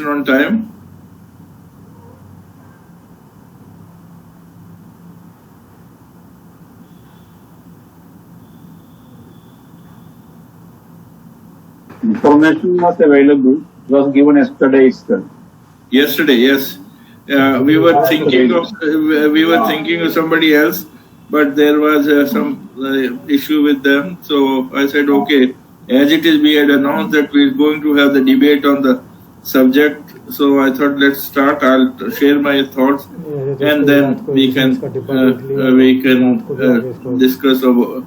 on time. Information was available. It was given yesterday itself. Yesterday, yes. We were thinking of somebody else, but there was some issue with them. So I said, okay, as it is, we had announced that we are going to have the debate on the subject. So I thought, let's start. I'll share my thoughts, and then we can discuss about.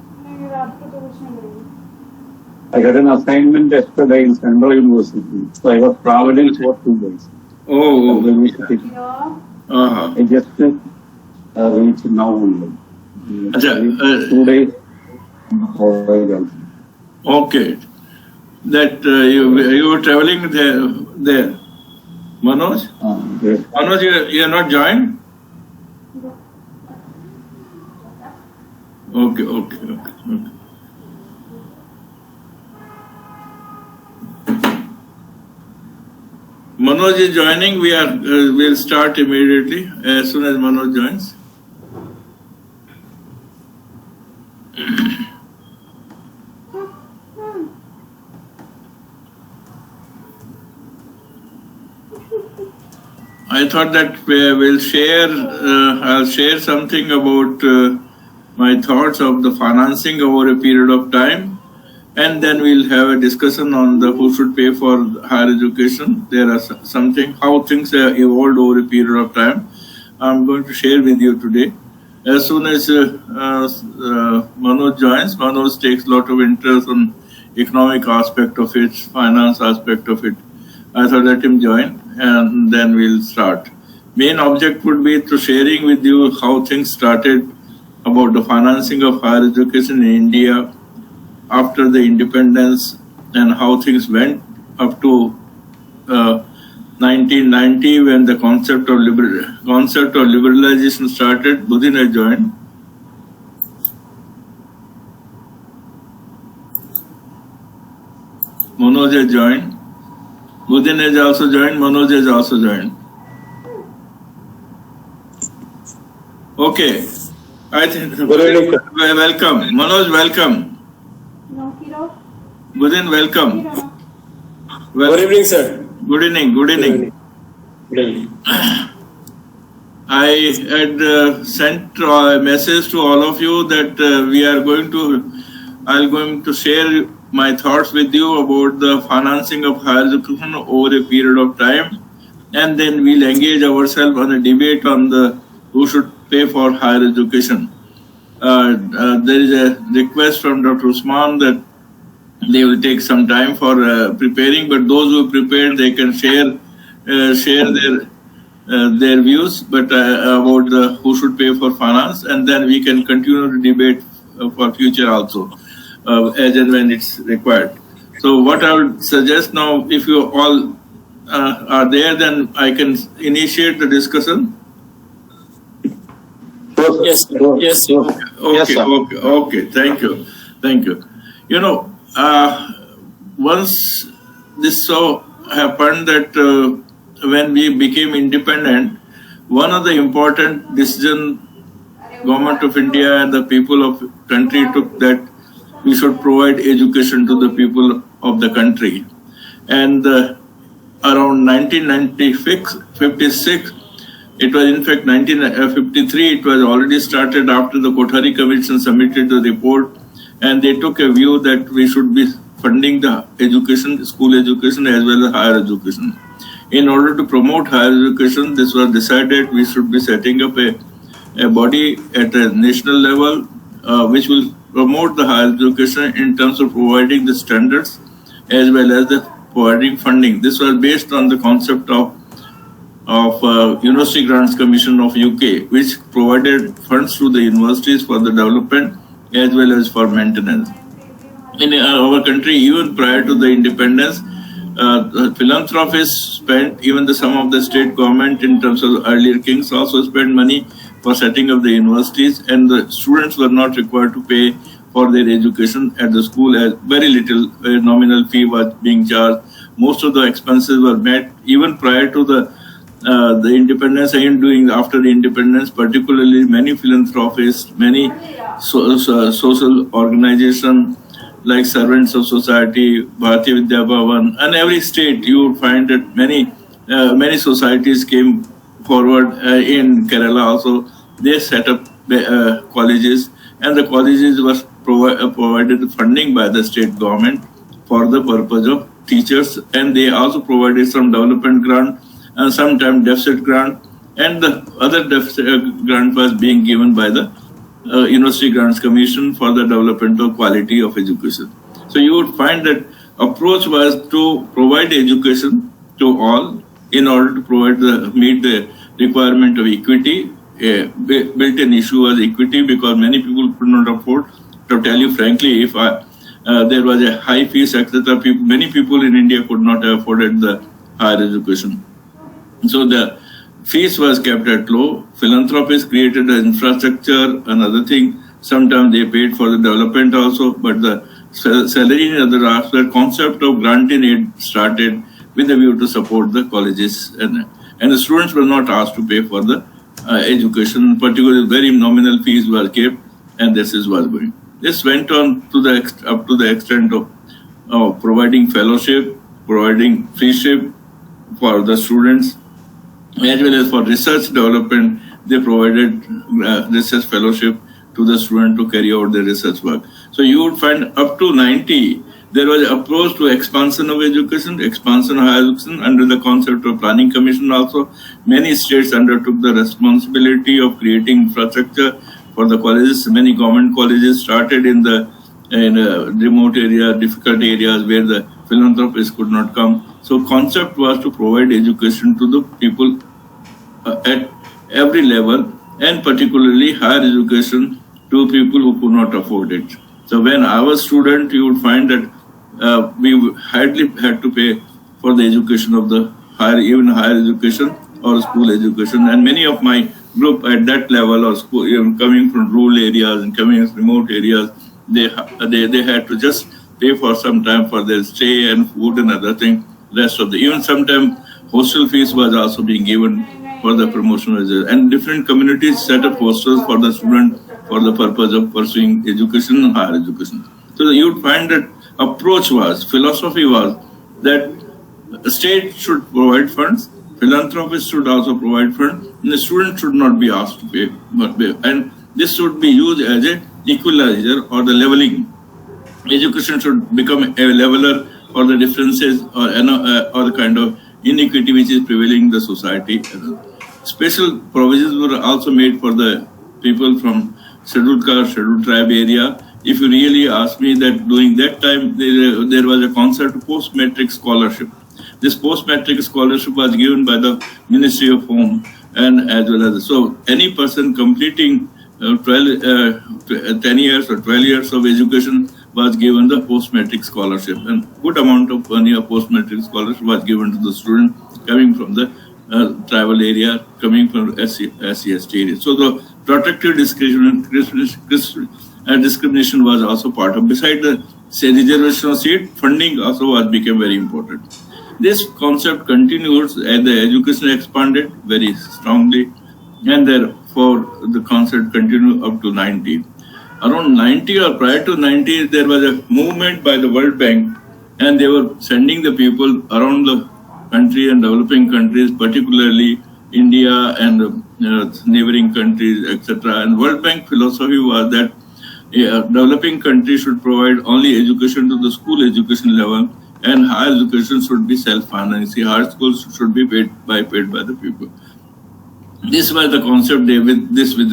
I got an assignment yesterday in Central University, so I was traveling for 2 days. Oh, I just reached now only. 2 days. Okay. That you were traveling there. Manoj? Yes. Manoj, you are not joined? Okay. Manoj is joining. We'll start immediately as soon as Manoj joins. I thought that we'll share. I'll share something about my thoughts of the financing over a period of time, and then we'll have a discussion on the who should pay for higher education. There are something how things have evolved over a period of time. I'm going to share with you today. As soon as Manoj joins, Manoj takes a lot of interest on economic aspect of it, finance aspect of it. I thought let him join, and then we'll start. Main object would be to sharing with you how things started about the financing of higher education in India after the independence, and how things went up to 1990 when the concept of liberalization started. Budin has joined. Manoj has joined. Budin has also joined. Manoj has also joined. Okay. I think welcome. Manoj, welcome. Budin, welcome. Good evening, sir. Good evening. I had sent a message to all of you that I'm going to share my thoughts with you about the financing of higher education over a period of time, and then we'll engage ourselves on a debate on the who should pay for higher education. There is a request from Dr. Usman that they will take some time for preparing, but those who prepared, they can share their views, but about the who should pay for finance, and then we can continue the debate for future also, as and when it's required. So what I would suggest now, if you all are there, then I can initiate the discussion. Yes. Okay. Thank you. You know, once this so happened that when we became independent, one of the important decisions Government of India and the people of country took that we should provide education to the people of the country. And around 1956, it was in fact 1953, it was already started after the Kothari Commission submitted the report, and they took a view that we should be funding the education, school education as well as higher education. In order to promote higher education, this was decided we should be setting up a body at a national level which will promote the higher education in terms of providing the standards as well as the providing funding. This was based on the concept of University Grants Commission of UK, which provided funds to the universities for the development as well as for maintenance. In our country, even prior to the independence, philanthropists spent, even some of the state government in terms of earlier kings also spent money for setting up the universities, and the students were not required to pay for their education at the school, as very little nominal fee was being charged most of the expenses were met even prior to the independence and doing after the independence. Particularly, many philanthropists, many social organizations like Servants of Society, Bharatiya Vidya Bhavan, and every state you would find that many societies came forward. In Kerala also, they set up colleges, and the colleges were provided funding by the state government for the purpose of teachers, and they also provided some development grant and sometimes deficit grant, and the other deficit grant was being given by the University Grants Commission for the development of quality of education. So you would find that approach was to provide education to all in order to meet the requirement of equity. Built-in issue was equity because many people could not afford. To tell you frankly, if there was a high fees, etc., many people in India could not have afforded the higher education. So the fees was kept at low. Philanthropists created the infrastructure, another thing. Sometimes they paid for the development also, but the salary and other aspect concept of grant in aid started with a view to support the colleges, and the students were not asked to pay for the education. Particularly, very nominal fees were kept, and this is was going. This went on up to the extent of providing fellowship, providing freeship for the students, as well as for research development. They provided research fellowship to the student to carry out their research work. So you would find up to 90, there was an approach to expansion of education, expansion of higher education under the concept of planning commission also. Many states undertook the responsibility of creating infrastructure for the colleges. Many government colleges started in remote area, difficult areas where the philanthropists could not come. So concept was to provide education to the people at every level, and particularly higher education to people who could not afford it. So when I was student, you would find that we hardly had to pay for the education of the even higher education or school education. And many of my group at that level or school, coming from rural areas and coming from remote areas, they had to just pay for some time for their stay and food and other things. Rest of the even sometimes hostel fees was also being given for the promotion of education. And different communities set up hostels for the student for the purpose of pursuing education and higher education. So you would find that philosophy was that the state should provide funds, philanthropists should also provide funds, and the student should not be asked to pay. And this should be used as an equalizer or the leveling. Education should become a leveler for the differences or the kind of inequity which is prevailing in the society. Special provisions were also made for the people from scheduled caste, scheduled tribe area. If you really ask me, that during that time there was a concept of post-matric scholarship. This post-matric scholarship was given by the Ministry of Home, and as well as so any person completing 10 years or 12 years of education was given the post-matric scholarship, and good amount of money of post-matric scholarship was given to the student coming from the tribal area, coming from SC/ST area. So the protected discrimination was also part of. Besides the reservation of seat, funding also became very important. This concept continues as the education expanded very strongly, and therefore the concept continued up to 90. Around 90 or prior to 90, there was a movement by the World Bank, and they were sending the people around the country and developing countries, particularly India and neighboring countries, etc. And World Bank philosophy was that developing countries should provide only education to the school education level, and higher education should be self-financing. Higher schools should be paid by the people. This was the concept they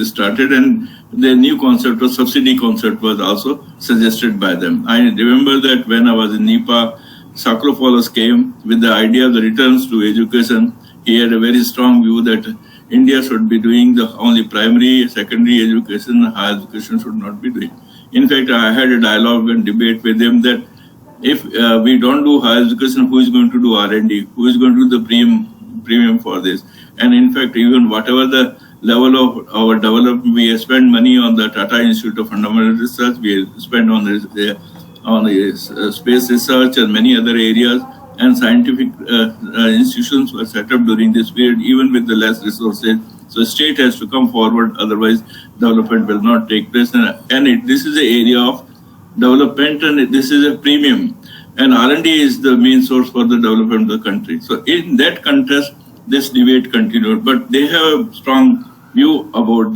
started, and the new concept of subsidy concept was also suggested by them. I remember that when I was in Nepal, Sakharov came with the idea of the returns to education. He had a very strong view that India should be doing the only primary, secondary education, higher education should not be doing. In fact, I had a dialogue and debate with him that if we don't do higher education, who is going to do R&D? Who is going to do the premium for this? And in fact, even whatever the level of our development, we spend money on the Tata Institute of Fundamental Research, we spend on space research and many other areas. and scientific institutions were set up during this period, even with the less resources. So state has to come forward, otherwise development will not take place. This is the area of development, and this is a premium. And R&D is the main source for the development of the country. So in that context, this debate continued. But they have a strong view about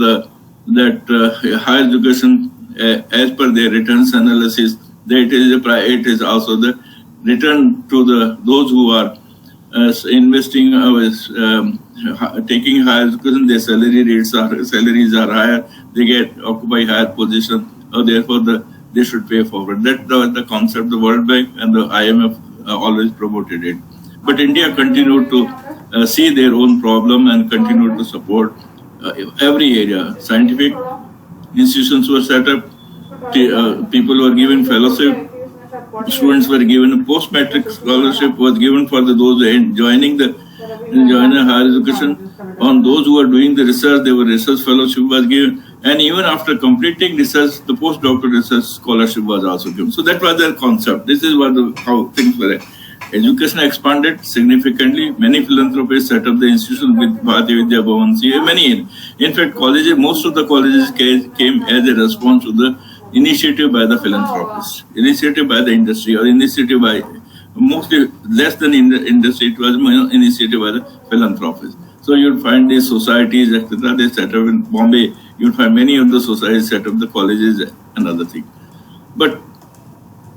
higher education, as per their returns analysis, that it is also the return to those who are investing, taking higher education. Their salaries are higher. They occupy higher position. Therefore, they should pay forward. That the concept. The World Bank and the IMF always promoted it. But India continued to see their own problem and continued to support every area. Scientific institutions were set up. People were given fellowship. Students were given a post-matric scholarship was given for those joining higher education. On those who were doing the research, there were research fellowship was given, and even after completing research, the postdoctoral research scholarship was also given. So that was their concept. This is how things were. Education expanded significantly. Many philanthropists set up the institution with Bharatiya Vidya Bhavan. Many, in fact, most of the colleges came as a response to the initiative by the philanthropists, initiative by the industry, or initiative by mostly less than in the industry. It was initiative by the philanthropists. So you'll find these societies, etc. They set up in Bombay. You'll find many of the societies set up the colleges and other things. But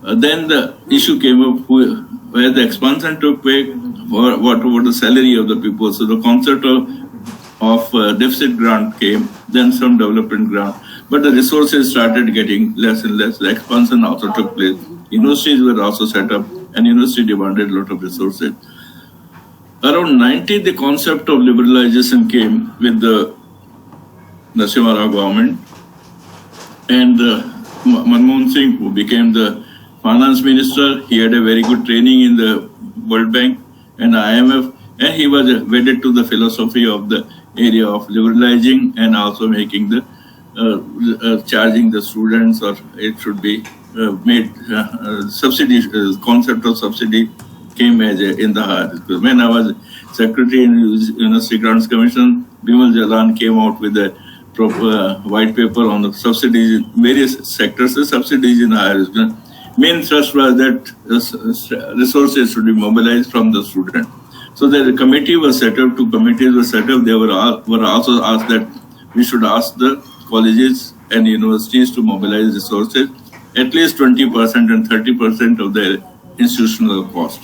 then the issue came up where the expansion took place. What about the salary of the people? So the concept of deficit grant came, then some development grant. But the resources started getting less and less. The expansion also took place. Universities were also set up, and university demanded a lot of resources. Around 90, the concept of liberalization came with the Narasimha Rao government, and Manmohan Singh, who became the finance minister, he had a very good training in the World Bank and IMF, and he was wedded to the philosophy of the area of liberalizing and also making the charging the students, or it should be made subsidy. Concept of subsidy came as in the higher education. When I was secretary in University Grants Commission, Bimal Jalan came out with a white paper on the subsidies in various sectors. The subsidies in higher education. Main thrust was that resources should be mobilized from the student. So the committee was set up. 2 committees were set up. They were also asked that we should ask the colleges and universities to mobilize resources, at least 20% and 30% of their institutional cost.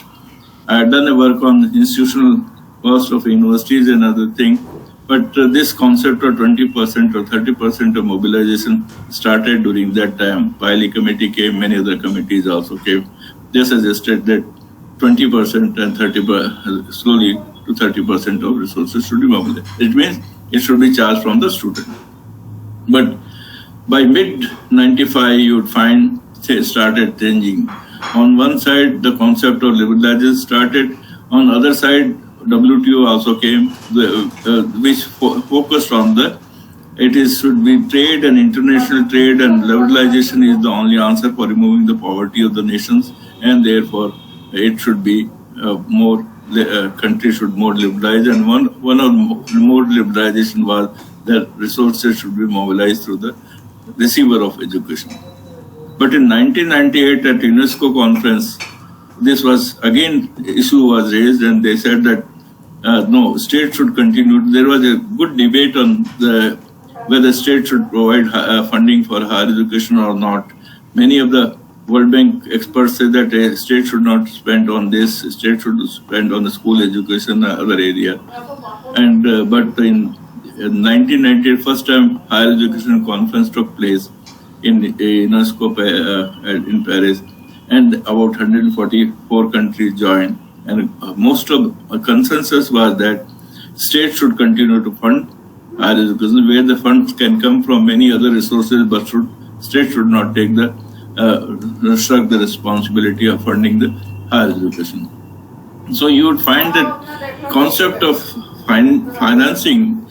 I had done a work on institutional cost of universities and other things, but this concept of 20% or 30% of mobilization started during that time. Piley committee came, many other committees also came. They suggested that 20% and 30%, slowly to 30% of resources should be mobilized. It means it should be charged from the student. But by mid-95, you would find they started changing. On one side, the concept of liberalization started. On the other side, WTO also came, which focused on should be trade and international trade, and liberalization is the only answer for removing the poverty of the nations, and therefore it should be countries should more liberalize, and one of more liberalization was that resources should be mobilized through the receiver of education. But in 1998 at UNESCO conference, this was again issue was raised, and they said that no, state should continue. There was a good debate on whether state should provide funding for higher education or not. Many of the World Bank experts say that a state should not spend on this. State should spend on the school education, other area. And but in 1998, first time higher education conference took place in UNESCO in Paris, and about 144 countries joined. And most of the consensus was that states should continue to fund higher education, where the funds can come from many other resources, but state should not take shrug the responsibility of funding the higher education. So you would find that concept of financing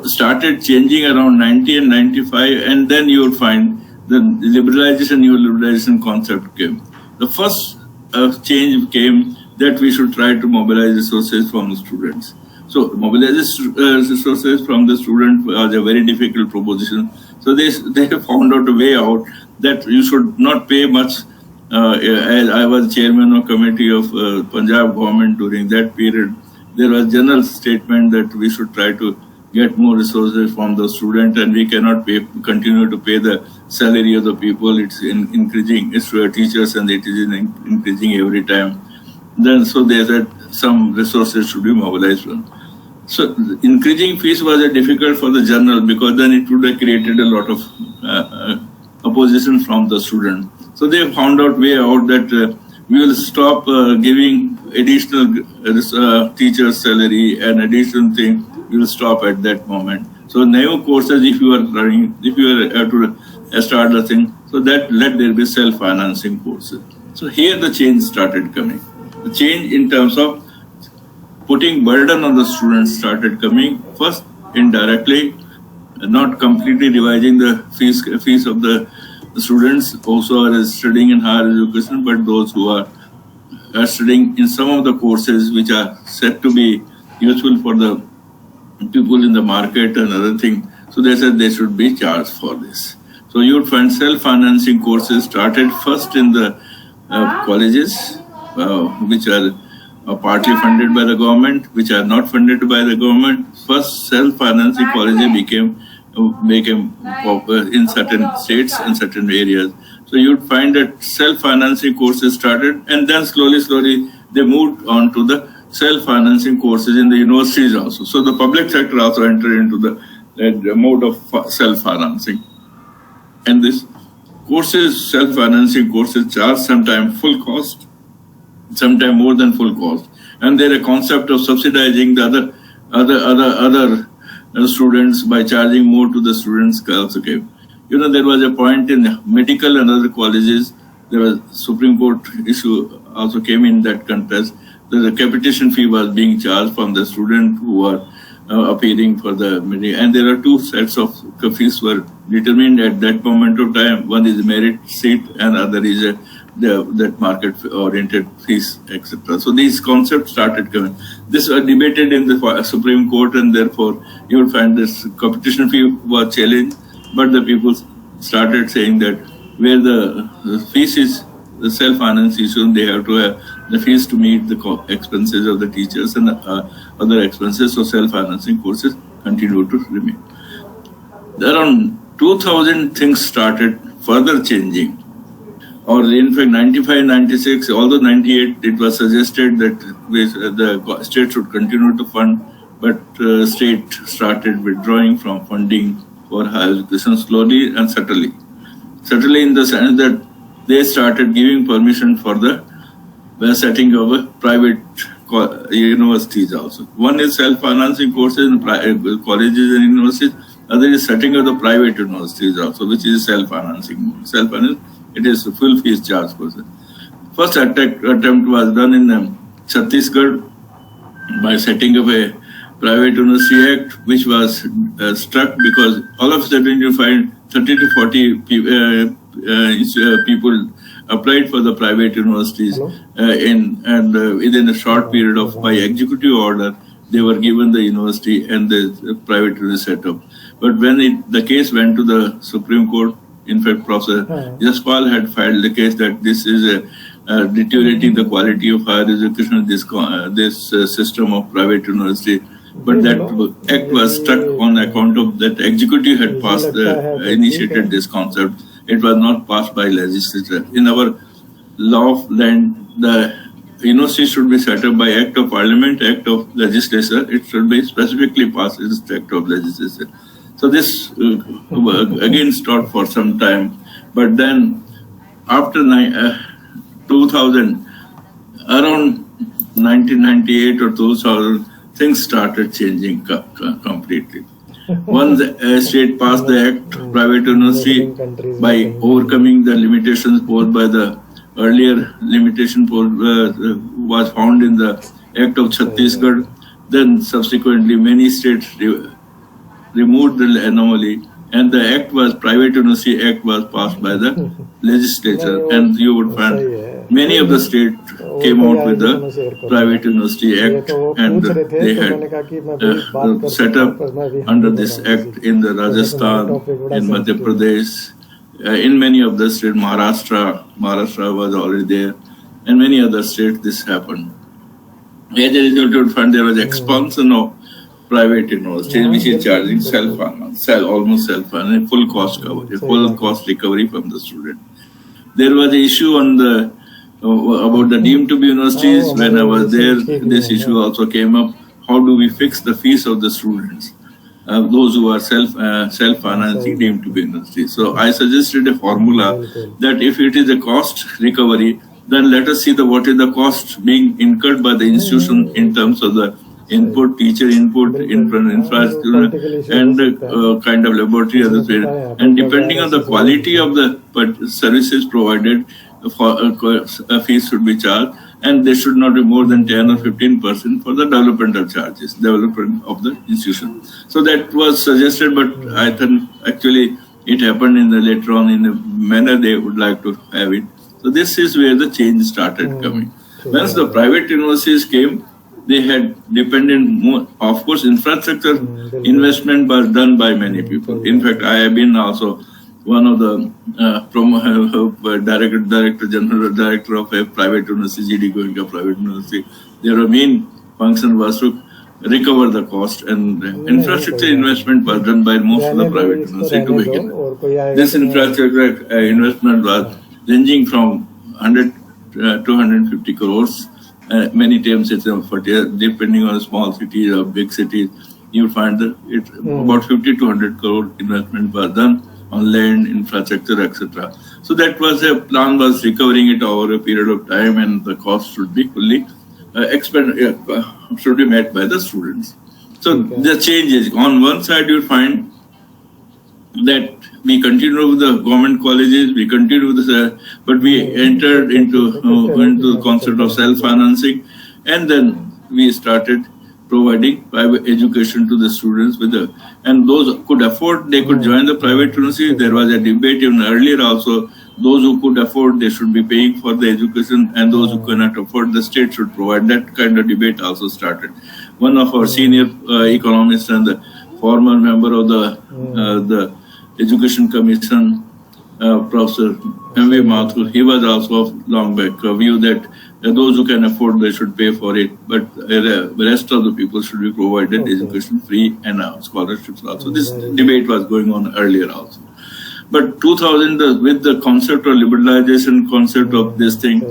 started changing around 90 and 95, and then you would find the new liberalization concept came. The first change came that we should try to mobilize resources from the students. So mobilize resources from the student was a very difficult proposition. So they found out a way out that you should not pay much. As I was chairman of committee of Punjab government during that period, there was general statement that we should try to get more resources from the student, and we cannot continue to pay the salary of the people. It's increasing. It's for teachers, and it is increasing every time. Then so they said some resources should be mobilized. So increasing fees was difficult for the journal, because then it would have created a lot of opposition from the student. So they found out way out that we will stop giving additional teacher's salary and additional thing. We will stop at that moment. So new courses, if you are running, if you are to start the thing, so that let there be self-financing courses. So here the change started coming. The change in terms of putting burden on the students started coming. First, indirectly, not completely revising the fees of the students also are studying in higher education, but those who are studying in some of the courses which are said to be useful for the people in the market and other things. So they said they should be charged for this. So you would find self-financing courses started first in the colleges, which are partly funded by the government, which are not funded by the government. First, self-financing colleges became popular in certain states and certain areas. So you'd find that self-financing courses started, and then slowly they moved on to the self-financing courses in the universities also. So the public sector also entered into the mode of self-financing. And this courses, self-financing courses, charge sometimes full cost, sometimes more than full cost. And there is a concept of subsidizing the other students by charging more to the students also came. You know, there was a point in medical and other colleges, there was Supreme Court issue also came in that contest. The capitation fee was being charged from the student who were appearing for the medical. And there are two sets of fees were determined at that moment of time. One is merit seat and other is that market-oriented fees, etc. So these concepts started coming. This was debated in the Supreme Court, and therefore you will find this competition fee was challenged. But the people started saying that where the fees is the self-finance issue, they have to have the fees to meet the expenses of the teachers and other expenses. So self-financing courses continue to remain. Around 2000 things started further changing. Or in fact, 95, 96, although 98, it was suggested that the state should continue to fund, but state started withdrawing from funding for higher education slowly and subtly. Subtly in the sense that they started giving permission for the setting of a private universities also. One is self-financing courses in colleges and universities. Other is setting of the private universities also, which is self-financing. Self-financing. It is full fees charge person. First attempt was done in Chhattisgarh by setting up a private university act, which was struck because all of a sudden you find 30 to 40 people applied for the private universities within a short period of by executive order they were given the university and the private university set up. But when the case went to the Supreme Court, in fact, Prof. Jaspal had filed the case that this is deteriorating the quality of higher education, this system of private university. But that act was stuck on account of that executive had passed initiated this concept. It was not passed by legislature. In our law of land, the university should be set up by act of parliament, act of legislature. It should be specifically passed as act of legislature. So this again stopped for some time, but then after 2000, around 1998 or 2000, things started changing completely. Once the state passed the act, private university, by overcoming the limitations posed by the earlier limitation was found in the act of Chhattisgarh. Then subsequently many states removed the anomaly and the act was Private University Act was passed by the legislature, and you would find many of the states came out with the Private University Act, and they had set up under this act in the Rajasthan, in Madhya Pradesh, in many of the states, Maharashtra was already there, and many other states this happened. As a result, you would find there was expansion of private universities, which is charging almost self-finance, full cost coverage, full cost recovery from the student. There was an issue on the about the deemed to be universities. When I was there, this issue also came up. How do we fix the fees of the students, those who are self-financing deemed to be universities? So I suggested a formula that if it is a cost recovery, then let us see what is the cost being incurred by the institution in terms of the input, teacher input, infrastructure, and kind of laboratory, and depending on the quality of the services provided, a fee should be charged, and they should not be more than 10 or 15% for the developmental charges, development of the institution. So that was suggested, but I think actually it happened in the later on in a manner they would like to have it. So this is where the change started coming. Once the private universities came, they had depended more. Of course, infrastructure investment was done by many people. In fact, I have been also one of the general director of a private university, GD Goenka Private University. Their main function was to recover the cost, and infrastructure investment was done by most of the private universities to begin with. This infrastructure investment was ranging from 100 to 150 crores. Many times it's depending on small cities or big cities, you find that it's about 50 to 100 crore investment was done on land, infrastructure, etc. So that was a plan, was recovering it over a period of time, and the cost should be fully should be met by the students. So the change is, on one side you find that we continue with the government colleges, we continue with the, but we entered into the concept of self-financing, and then we started providing private education to the students and those who could afford, they could join the private university. There was a debate even earlier also, those who could afford, they should be paying for the education, and those who cannot afford, the state should provide. That kind of debate also started. One of our senior economists and the former member of the Education Commission, Professor M.V. Mathur, he was also of long back view that those who can afford, they should pay for it, but the rest of the people should be provided education free, and scholarships also. This debate was going on earlier also. But 2000, with the concept of liberalization, concept of this thing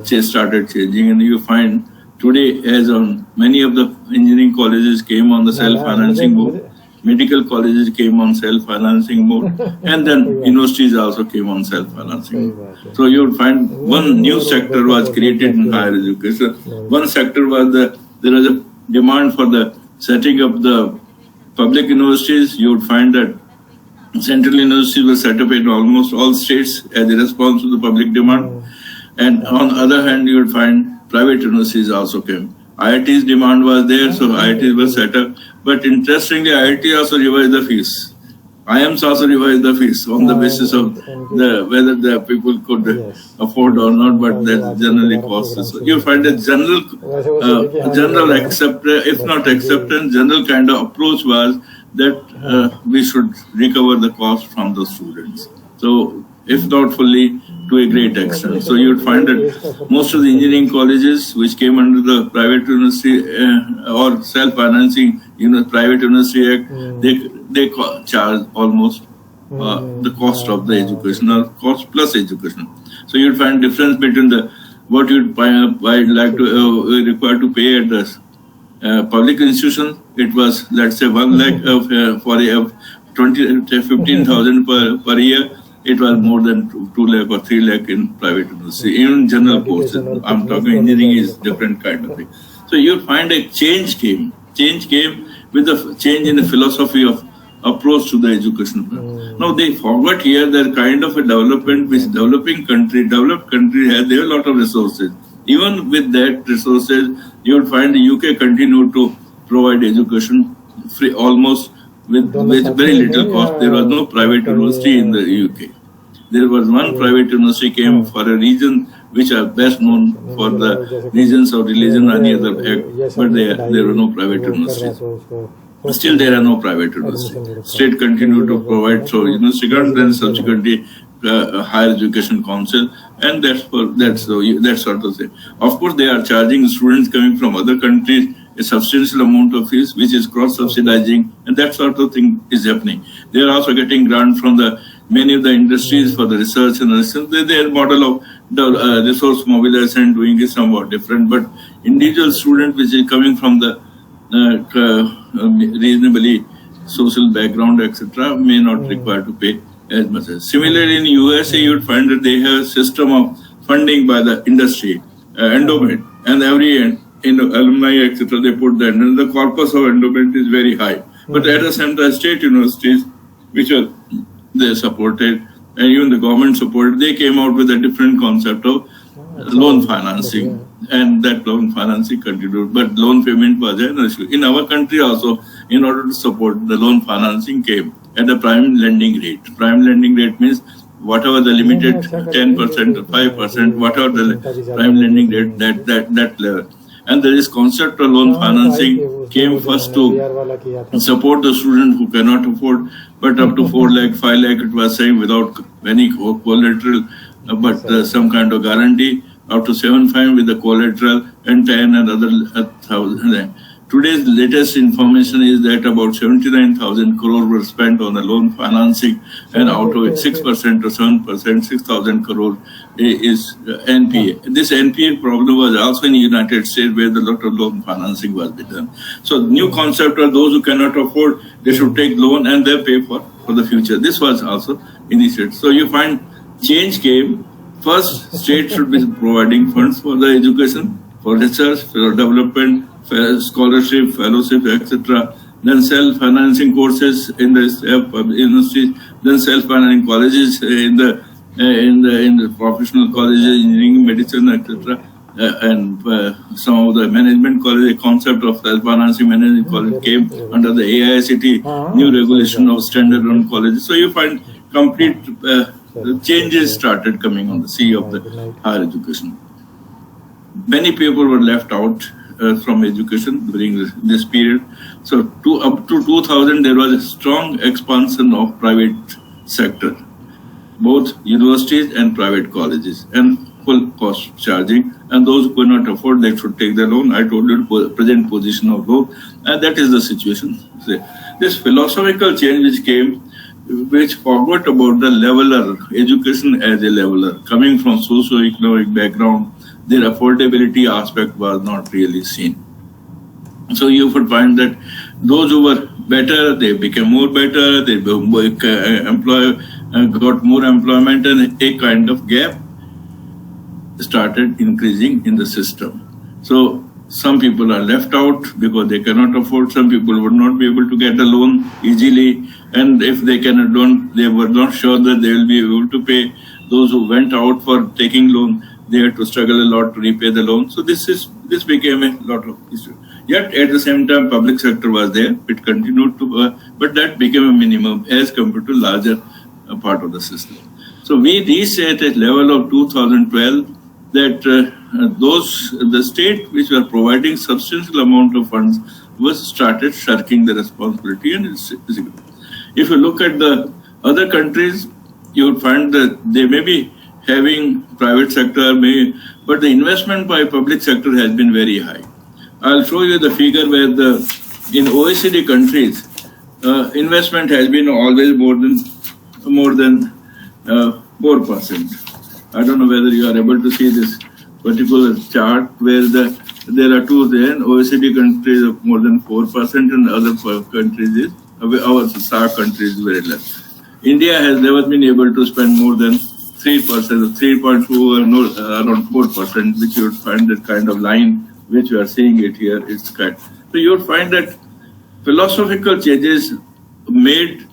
started changing, and you find today, as on many of the engineering colleges came on the self-financing mode, medical colleges came on self-financing mode, and then universities also came on self-financing mode. So you would find one new sector was created in higher education. One sector was there was a demand for the setting up the public universities. You would find that central universities were set up in almost all states as a response to the public demand. And on the other hand, you would find private universities also came. IIT's demand was there, so IITs were set up. But interestingly, IIT also revised the fees. IIMs also revised the fees on the basis of whether the people could afford or not, but that generally costs. So you find a general acceptance, if not acceptance, general kind of approach was that we should recover the cost from the students. So if not fully, to a great extent. So you would find that most of the engineering colleges which came under the private university or self-financing private university act, they charge almost the cost of the education, or cost plus education. So you'd find difference between what you'd like to require to pay at the public institution. It was, let's say, 1 lakh for a 15,000 per year. It was more than 2 lakh or 3 lakh in private university, even general courses. I'm talking engineering is different kind of thing. So you find a change came. Change came with the change in the philosophy of approach to the education. Now they forgot here that kind of a development which developed country has, they have a lot of resources. Even with that resources, you would find the UK continue to provide education free, almost with very little cost. There was no private university in the UK. There was one private university came for a region which are best known for the regions of religion and any other act, but there were no private universities. Still, there are no private universities. State continue to provide so university grant, then subsequently higher education council, and that's sort of thing. Of course, they are charging students coming from other countries a substantial amount of fees, which is cross-subsidizing, and that sort of thing is happening. They are also getting grant from many of the industries for the research and research. Their model of the resource mobilization doing is somewhat different, but individual student which is coming from the reasonably social background, etc., may not require to pay as much. Similarly, in USA, you would find that they have a system of funding by the industry, endowment, and every alumni, etc., they put that, and the corpus of endowment is very high. But at the same time, state universities, which are they supported, and even the government supported, they came out with a different concept of loan financing, and that loan financing continued. But loan payment was an issue. In our country also, in order to support, the loan financing came at a prime lending rate. Prime lending rate means whatever the limited 10% or 5%, whatever the prime lending rate, that level. And there is concept of loan financing came first to support the student who cannot afford, but up to 4 lakh, 5 lakh, it was saying without any collateral, but some kind of guarantee, up to 7.5 with the collateral, and 10 and other 1,000. Today's latest information is that about 79,000 crore were spent on the loan financing, and out of it 6% or 7%, 6,000 crore is NPA. This NPA problem was also in the United States, where a lot of loan financing was done. So new concept of those who cannot afford, they should take loan and they pay for the future. This was also initiated. So you find change came. First, state should be providing funds for the education, for research, for development, scholarship, fellowship, etc. Then self-financing courses in the universities. Then self-financing colleges in the professional colleges, engineering, medicine, etc. And some of the management college, the concept of self-financing management college came under the AICT new regulation of standard on colleges. So you find complete changes started coming on the sea of the higher education. Many people were left out from education during this period. So up to 2000, there was a strong expansion of private sector, both universities and private colleges, and full cost charging. And those who could not afford, they should take the loan. I told you the present position of loan, and that is the situation. This philosophical change which came, which forgot about the leveler, education as a leveler, coming from socio-economic background, their affordability aspect was not really seen. So you would find that those who were better, they became more better, they got more employment, and a kind of gap started increasing in the system. So some people are left out because they cannot afford. Some people would not be able to get a loan easily, and if they cannot loan, they were not sure that they will be able to pay. Those who went out for taking loan, they had to struggle a lot to repay the loan. So this became a lot of issue. Yet at the same time, public sector was there. It continued to, but that became a minimum as compared to larger part of the system. So we reached at a level of 2012 that the state which were providing substantial amount of funds was started shirking the responsibility. And if you look at the other countries, you would find that they may be having private sector, but the investment by public sector has been very high. I'll show you the figure where in OECD countries, investment has been always more than 4%. I don't know whether you are able to see this particular chart where there are two there. OECD countries of more than 4%, and other countries is our SAARC countries very less. India has never been able to spend more than 3%, 3.2 or around 4%, which you would find that kind of line which you are seeing it here. It's kind. So you would find that philosophical changes made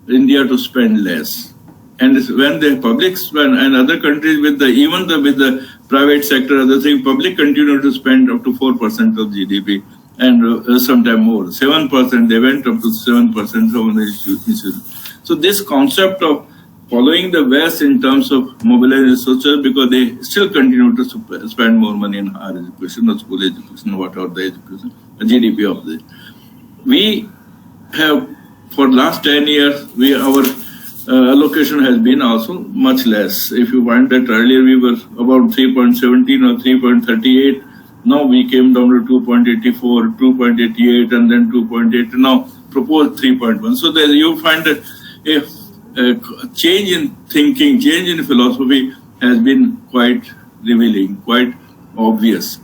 India to spend less. And when the public spend, and other countries with the private sector, other thing, public continue to spend up to 4% of GDP, and sometime more. 7%, they went up to 7% from the institutions. So this concept of following the West in terms of mobilizing resources, because they still continue to spend more money in higher education or school education, whatever the education, the GDP of this. We have, for last 10 years, our allocation has been also much less. If you find that earlier we were about 3.17 or 3.38, now we came down to 2.84, 2.88, and then 2.8, now proposed 3.1. So there you find that if change in thinking, change in philosophy has been quite revealing, quite obvious.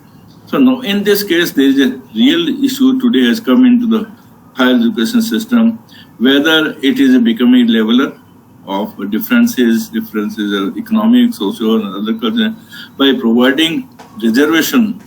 So now in this case, there is a real issue today has come into the higher education system, whether it is becoming a leveler of differences of economic, social, and other culture, by providing reservation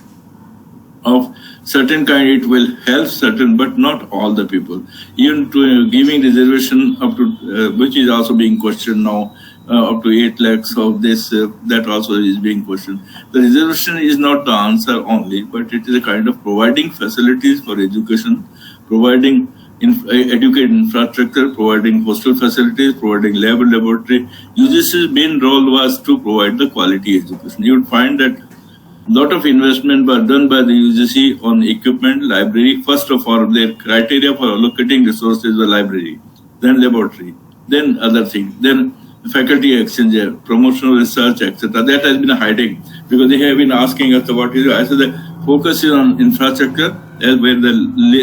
of certain kind, it will help certain, but not all the people. Even to giving reservation up to, which is also being questioned now, up to 8 lakhs of this, that also is being questioned. The reservation is not the answer only, but it is a kind of providing facilities for education, providing educated infrastructure, providing hostel facilities, providing lab and laboratory. UGC's main role was to provide the quality education. You would find that a lot of investment were done by the UGC on equipment, library. First of all, their criteria for allocating resources were library, then laboratory, then other things, then faculty exchange, promotional research, etc. That has been hiding because they have been asking us what is it. I said the focus is on infrastructure, where the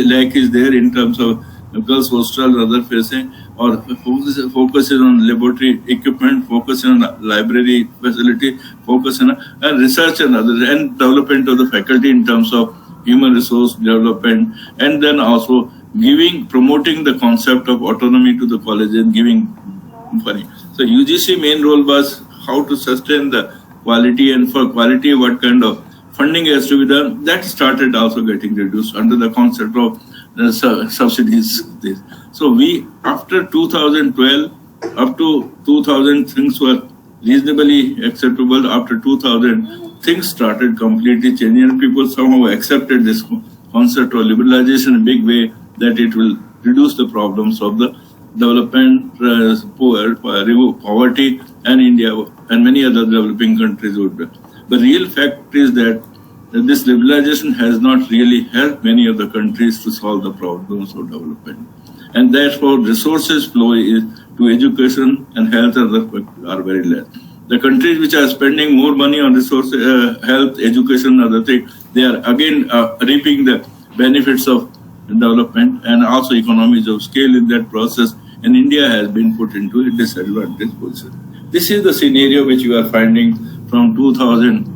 lack is there in terms of girls' hostel and other facing, or focus is on laboratory equipment, focus on library facility, focus on research and other, and development of the faculty in terms of human resource development, and then also promoting the concept of autonomy to the college and giving money. So UGC main role was how to sustain the quality, and for quality what kind of funding has to be done. That started also getting reduced under the concept of subsidies. So we, after 2012 up to 2000, things were reasonably acceptable. After 2000, things started completely changing, and people somehow accepted this concept of liberalization in a big way, that it will reduce the problems of the development, remove poverty, and India and many other developing countries would. The real fact is that this liberalization has not really helped many of the countries to solve the problems of development. And therefore, resources flow to education and health are very less. The countries which are spending more money on resources, health, education, and other things, they are again reaping the benefits of development and also economies of scale in that process. And India has been put into a disadvantaged position. This is the scenario which you are finding from 2000.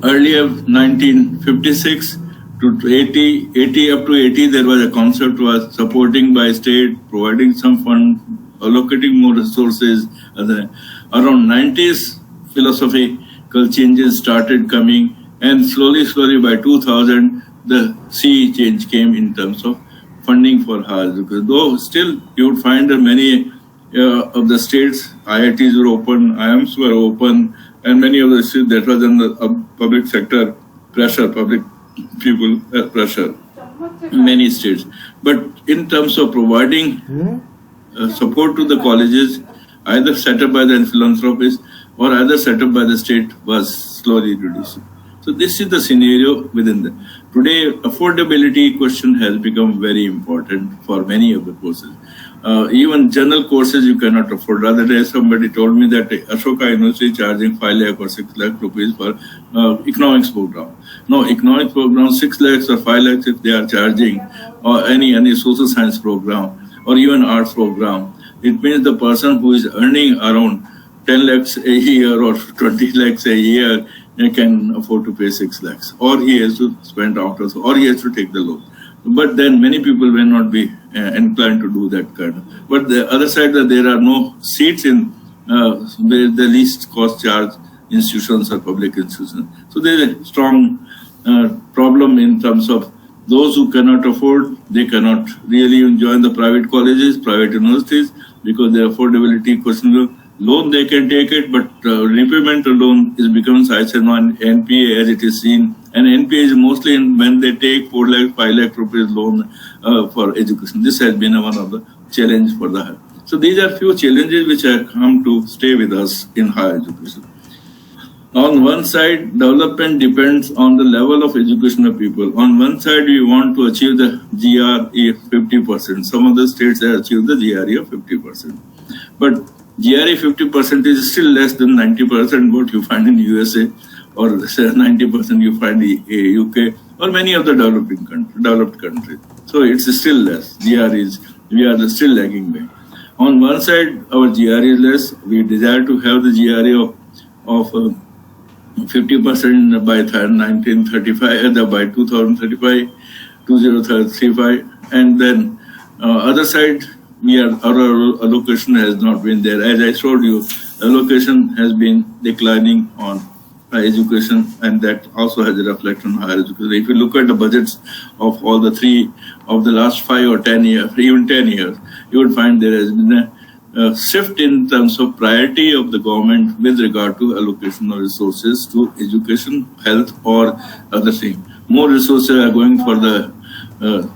Earlier, 1956 to 80 up to 80, there was a concept was supporting by state, providing some fund, allocating more resources. Around 90s, philosophical changes started coming, and slowly by 2000, the sea change came in terms of funding for higher education. Though still you would find that many of the states, IITs were open, IIMs were open, and many of the states that was in the public sector pressure, public people pressure, many states. But in terms of providing support to the colleges, either set up by the philanthropists or either set up by the state, was slowly reducing. So this is the scenario within the. Today, affordability question has become very important for many of the courses. Even general courses you cannot afford. The other day somebody told me that Ashoka University is charging 5 lakh or 6 lakh rupees for economics program. No, economics program 6 lakhs or 5 lakhs if they are charging, or any social science program or even arts program. It means the person who is earning around 10 lakhs a year or 20 lakhs a year can afford to pay 6 lakhs, or he has to spend after, or he has to take the loan. But then many people may not be inclined to do that kind of. But the other side, that there are no seats in the least cost charge institutions or public institutions. So there is a strong problem in terms of those who cannot afford, they cannot really join the private colleges, private universities, because their affordability question. loan they can take it, but repayment loan is becomes ISN1 NPA as it is seen, and NPA is mostly when they take 4 lakh, 5 lakh rupees loan for education. This has been one of the challenge for the higher. So these are few challenges which have come to stay with us in higher education. On one side, development depends on the level of education of people. On one side, we want to achieve the GRE 50%. Some of the states have achieved the GRE of 50%. But GRE 50% is still less than 90% what you find in USA, or 90% you find in UK, or many of the developed countries. So it's still less. We are still lagging behind. On one side, our GRE is less. We desire to have the GRE of 50% by 1935, by 2035, 2035, and then other side, our allocation has not been there. As I showed you, allocation has been declining on higher education, and that also has a reflection on higher education. If you look at the budgets of all the three of the last 5 or 10 years, even 10 years, you would find there has been a shift in terms of priority of the government with regard to allocation of resources to education, health, or other things. More resources are going for the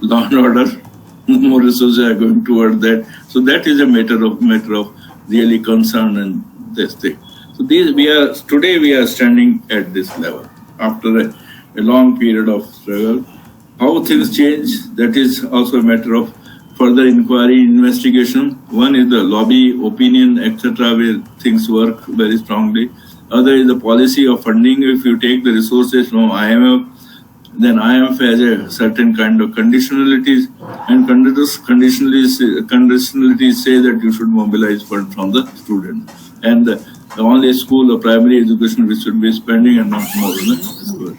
law and order. More resources are going toward that. So that is a matter of really concern and this thing. So today we are standing at this level after a long period of struggle. How things change, that is also a matter of further inquiry, investigation. One is the lobby, opinion, etc., where things work very strongly. Other is the policy of funding. If you take the resources from IMF, then IMF has a certain kind of conditionalities, and conditionalities say that you should mobilize funds from the students. And the only school or primary education which should be spending and not more in the school.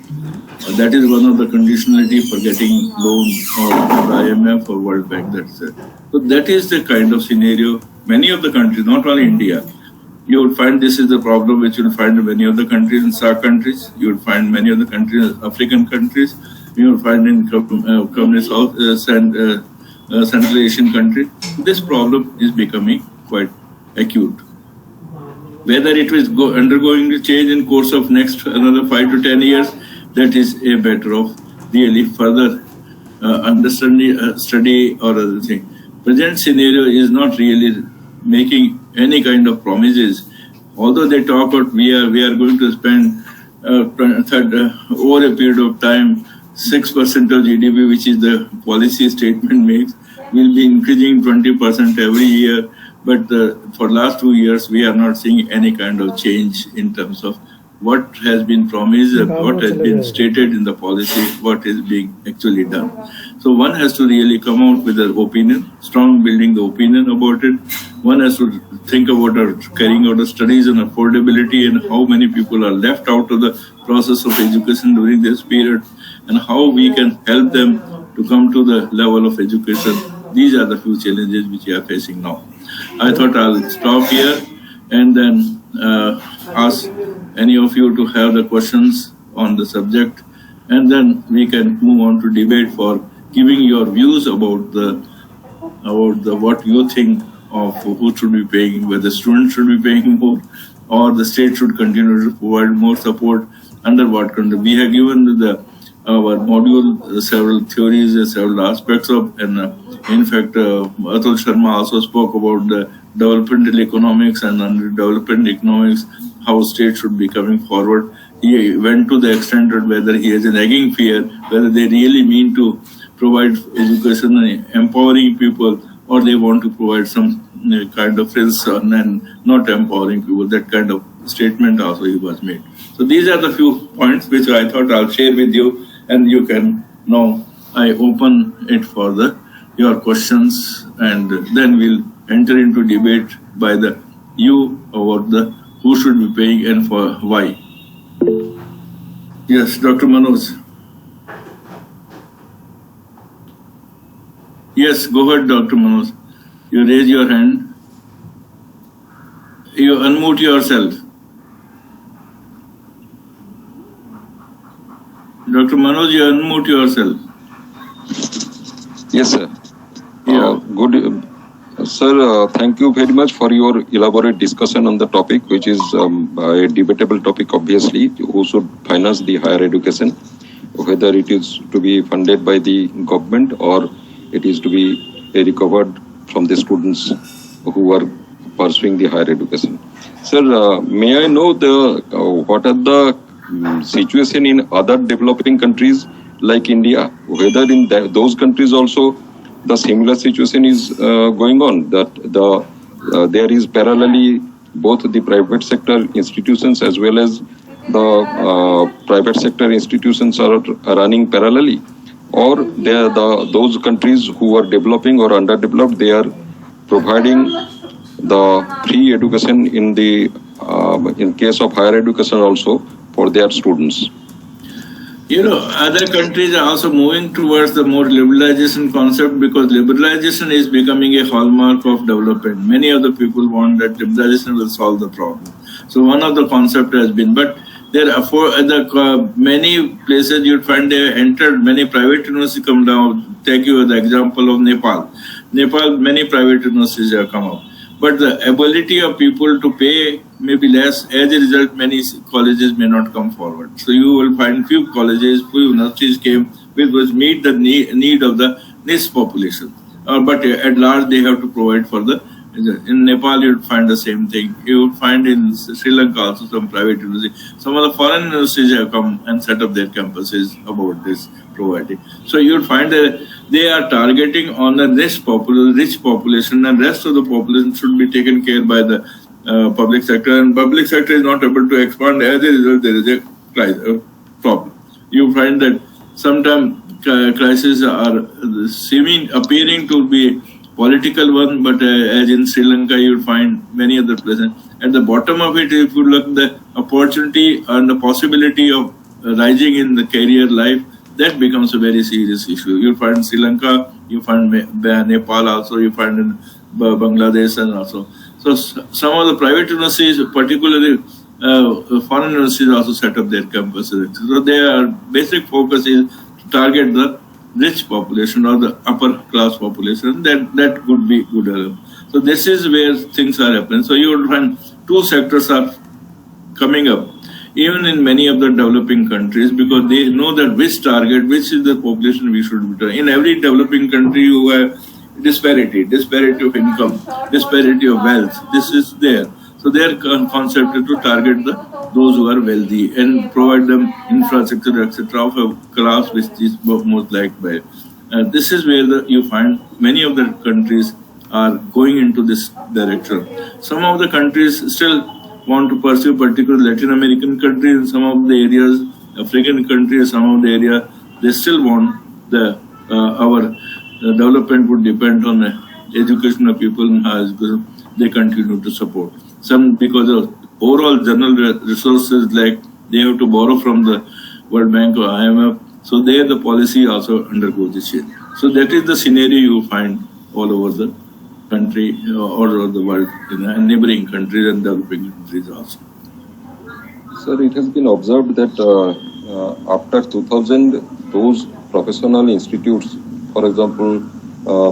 That is one of the conditionality for getting loan or IMF or World Bank. That's it. So that is the kind of scenario. Many of the countries, not only India, you would find this is the problem which you will find in many of the countries in SAARC countries. You would find many of the countries, African countries. You will find in communist Central Asian countries. This problem is becoming quite acute. Whether it is undergoing a change in course of next another 5 to 10 years, that is a matter of really further understanding, study or other thing. Present scenario is not really making any kind of promises. Although they talk about we are going to spend over a period of time 6% of GDP, which is the policy statement makes, will be increasing 20% every year. But for last 2 years, we are not seeing any kind of change in terms of what has been promised, what has been stated in the policy, what is being actually done. So one has to really come out with an opinion, strong building the opinion about it. One has to think about carrying out the studies on affordability and how many people are left out of the process of education during this period, and how we can help them to come to the level of education. These are the few challenges which we are facing now. I thought I'll stop here and then ask any of you to have the questions on the subject, and then we can move on to debate for giving your views about what you think of who should be paying, whether students should be paying more or the state should continue to provide more support under what country. We have given our module several theories and several aspects of, and in fact Atul Sharma also spoke about the developmental economics, and under development economics how state should be coming forward. He went to the extent that whether he has a nagging fear whether they really mean to provide education and empowering people, or they want to provide some kind of frills and not empowering people. That kind of statement also he was made. So these are the few points which I thought I'll share with you, and you can now I open it for your questions, and then we'll enter into debate by you about who should be paying and for why. Yes, Dr. Manoj. Yes, go ahead, Dr. Manoj. You raise your hand. You unmute yourself. Dr. Manoj, you unmute yourself. Yes, sir. Yeah. Sir, thank you very much for your elaborate discussion on the topic, which is a debatable topic, obviously. Who should finance the higher education, whether it is to be funded by the government or it is to be recovered from the students who are pursuing the higher education. Sir, may I know what are the situation in other developing countries like India, whether in those countries also the similar situation is going on, that there is parallelly both the private sector institutions as well as the private sector institutions are running parallelly, or those countries who are developing or underdeveloped, they are providing the free education in case of higher education also for their students. Other countries are also moving towards the more liberalization concept, because liberalization is becoming a hallmark of development. Many of the people want that liberalization will solve the problem. So one of the concept has been, but there are many places you'd find they entered, many private universities come down. Take you the example of Nepal. Nepal, many private universities have come up. But the ability of people to pay may be less. As a result, many colleges may not come forward. So you will find few colleges, few universities came which meet the need of the niche population. But at large, they have to provide for the. In Nepal, you would find the same thing. You would find in Sri Lanka also some private universities. Some of the foreign universities have come and set up their campuses about this providing. So you would find that they are targeting on the rich population, and rest of the population should be taken care by the public sector. And public sector is not able to expand. As a result, there is a problem. You find that sometimes crises are appearing to be political one, but as in Sri Lanka, you'll find many other places. At the bottom of it, if you look the opportunity and the possibility of rising in the career life, that becomes a very serious issue. You'll find Sri Lanka, you find Nepal also, you find in Bangladesh and also. So some of the private universities, particularly foreign universities, also set up their campuses. So their basic focus is to target the rich population or the upper class population. That could be good. So this is where things are happening. So you will find two sectors are coming up, even in many of the developing countries, because they know that which is the population we should be targeting. In every developing country, you have disparity of income, disparity of wealth. This is there. So their concept is to target those who are wealthy and provide them infrastructure, etc., of a class which is most liked by. This is where you find many of the countries are going into this direction. Some of the countries still want to pursue, particularly Latin American countries, in some of the areas, African countries, some of the area, they still want our development would depend on the education of people and how they continue to support. Some because of overall general resources, like they have to borrow from the World Bank or IMF, so there the policy also undergoes this change. So that is the scenario you find all over the country or the world, in neighboring countries and developing countries also. Sir, it has been observed that after 2000, those professional institutes, for example,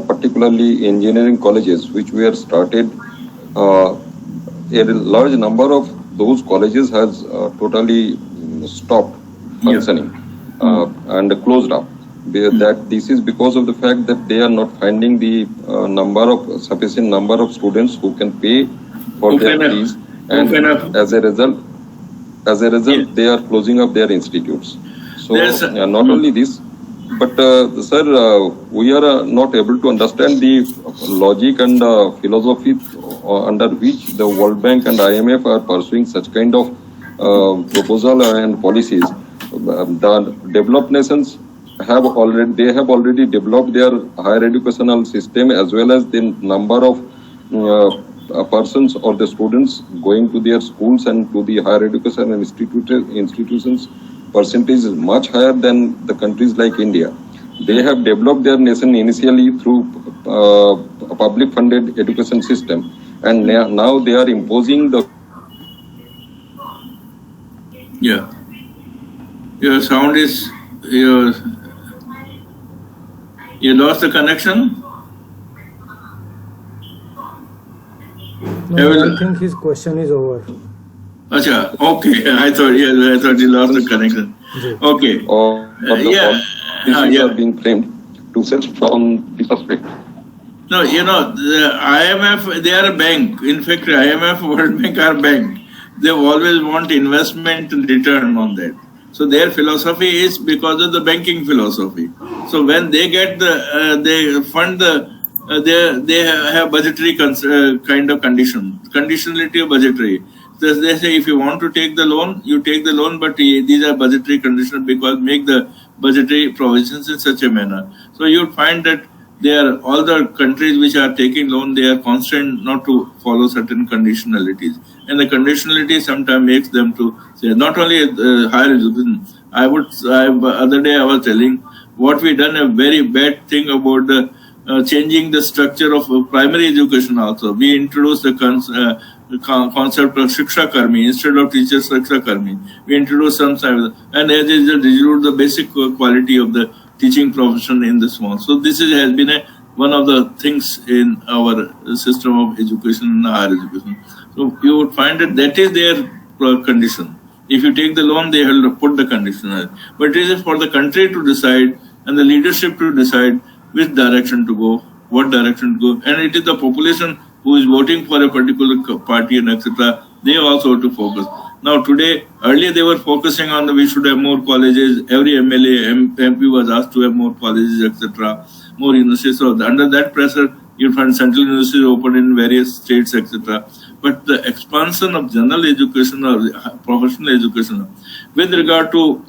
particularly engineering colleges, which were started, a large number of those colleges has totally stopped functioning and closed up. That this is because of the fact that they are not finding the sufficient number of students who can pay for their fees, and as a result, they are closing up their institutes. So not only this, but sir, we are not able to understand the logic and philosophy under which the World Bank and IMF are pursuing such kind of proposal and policies. The developed nations have already developed their higher educational system, as well as the number of persons or the students going to their schools and to the higher education institutions. Percentage is much higher than the countries like India. They have developed their nation initially through a public funded education system, and now they are imposing the. Yeah. Your sound is, you lost the connection? No, I think his question is over. Acha, okay. I thought he lost the connection. Okay. Or the policies are being framed to set from this aspect. No, the IMF, they are a bank. In fact, IMF, World Bank are bank. They always want investment and return on that. So their philosophy is because of the banking philosophy. So when they get they fund they have budgetary kind of conditionality of budgetary. So they say if you want to take the loan, you take the loan, but these are budgetary conditions because make the budgetary provisions in such a manner. So you find that all the countries which are taking loan, they are constrained not to follow certain conditionalities, and the conditionality sometimes makes them to say not only higher education. Other day I was telling what we done a very bad thing about the changing the structure of primary education. Also, we introduced the concept of Shiksha Karmi instead of teacher Shiksha Karmi. We introduced some and as is the basic quality of the teaching profession in the small. So this has been one of the things in our system of education and higher education. So you would find that is their condition. If you take the loan, they have to put the condition. But it is for the country to decide and the leadership to decide which direction to go, what direction to go. And it is the population who is voting for a particular party and etc. They also have to focus. Now today, earlier they were focusing on we should have more colleges. Every MLA, MP was asked to have more colleges, etc. More universities. So under that pressure, you find central universities open in various states, etc. But the expansion of general education or professional education, with regard to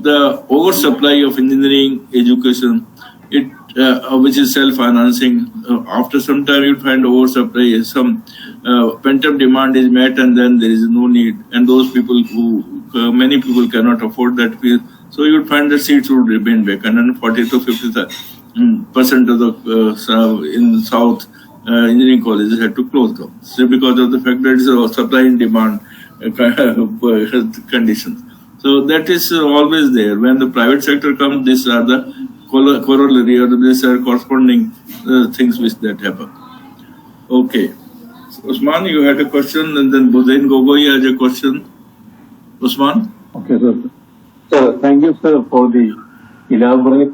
the oversupply of engineering education, which is self-financing, after some time you find oversupply, some pent-up demand is met and then there is no need, and those people many people cannot afford that fee. So you would find the seats would remain vacant, and 40 to 50% of the in South engineering colleges had to close down. So because of the fact that it's a supply and demand conditions. So that is always there. When the private sector comes, these are the corollary or these are corresponding things which that happen. Okay. Usman, you had a question, and then Buzain Gogoi has a question. Usman? Okay, sir. So, thank you, sir, for the elaborate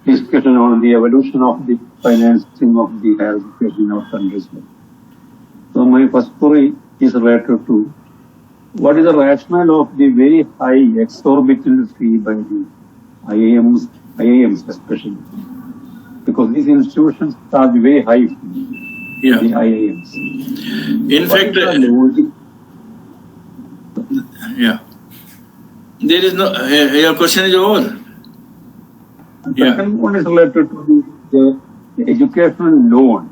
discussion on the evolution of the financing of the higher education in our country. So, my first query is related to what is the rationale of the very high exorbitant fee by the IIMs especially, because these institutions charge very high fee. Yeah. The IIMs. In fact, yeah. There is no. Your question is over. The second one is related to the educational loan.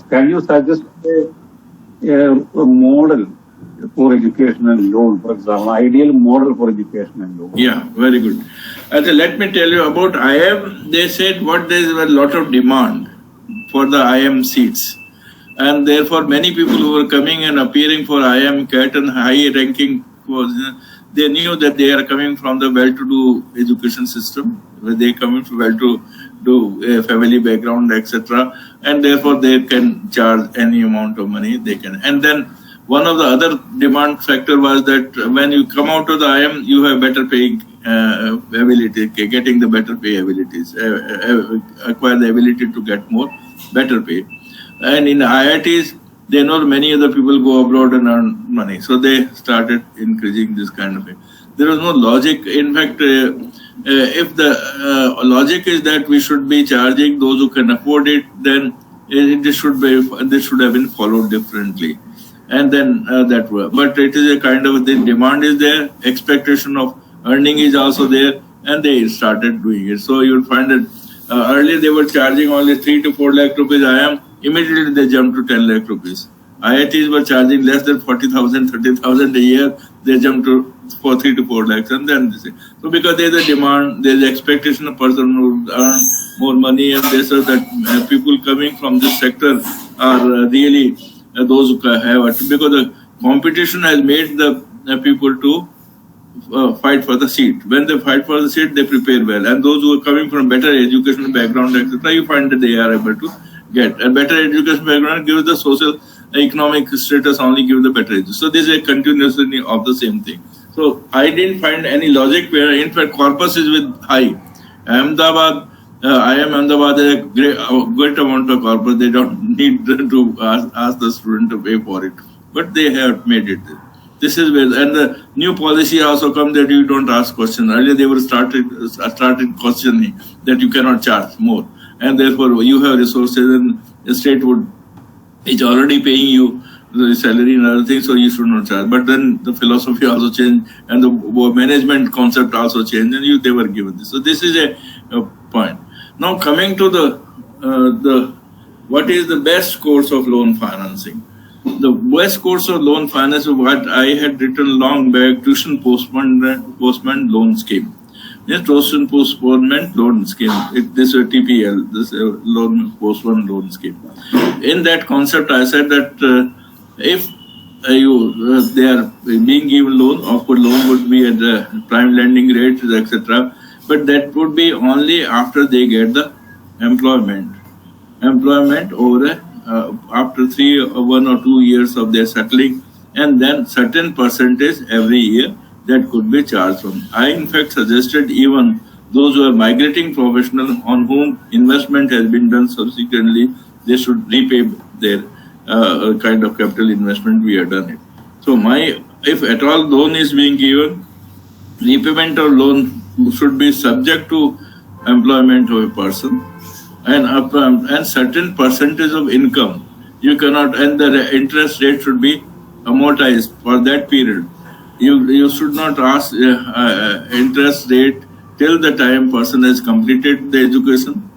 Can you suggest a model for educational loan, for example, ideal model for educational loan? Yeah, very good. Let me tell you about IIM. They said there is a lot of demand for the IIM seats, and therefore many people who were coming and appearing for IIM CAT and high ranking they knew that they are coming from the well-to-do education system, where they come from well-to-do family background, etc., and therefore they can charge any amount of money they can. And then one of the other demand factor was that when you come out of the IIM, you have better paying ability, getting the better pay abilities, acquire the ability to get better pay. And in IITs, they know many other people go abroad and earn money. So they started increasing this kind of thing. There was no logic. In fact, if the logic is that we should be charging those who can afford it, then this should have been followed differently. And then that way. But it is a kind of the demand is there, expectation of earning is also there, and they started doing it. So you will find that earlier they were charging only 3 to 4 lakh rupees IIM. Immediately they jumped to 10 lakh rupees. IITs were charging less than 40,000, 30,000 a year. They jumped to 3 to 4 lakhs, and then they say. So because there is a demand, there is expectation of person who earn more money, and they say that people coming from this sector are really those who have it, because the competition has made the people to fight for the seat. When they fight for the seat, they prepare well, and those who are coming from better educational background, etc., you find that they are able to get a better education background, gives the social economic status only give the better education. So this is a continuation of the same thing. So I didn't find any logic where, in fact, corpus is with high. Ahmedabad, Ahmedabad is a great amount of corpus. They don't need to ask the student to pay for it, but they have made it. This is where, and the new policy also comes that you don't ask questions. Earlier they were started questioning that you cannot charge more, and therefore you have resources, and the state is already paying you the salary and other things, so you should not charge. But then the philosophy also changed, and the management concept also changed, and they were given this. So this is a point. Now coming to the what is the best course of loan financing? The best course of loan finance is what I had written long back: tuition postponement loan scheme. Yes, tuition postponement loan scheme. This is a TPL. This is a loan postponement loan scheme. In that concept, I said that if they are being given loan, of course, loan would be at the prime lending rate, etc. But that would be only after they get the employment over after 1 or 2 years of their settling, and then certain percentage every year that could be charged from. I in fact suggested even those who are migrating professionals on whom investment has been done subsequently, they should repay their kind of capital investment we have done it. So if at all loan is being given, repayment of loan should be subject to employment of a person, and certain percentage of income you cannot, and the interest rate should be amortized for that period. You should not ask interest rate till the time person has completed the education.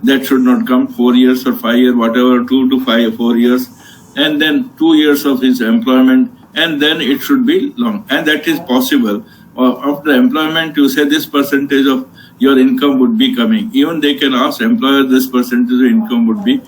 That should not come 4 years or 5 years, whatever, 2 to 5, 4 years, and then 2 years of his employment, and then it should be long, and that is possible. Of the employment, you say this percentage of your income would be coming. Even they can ask employer, this percentage of income would be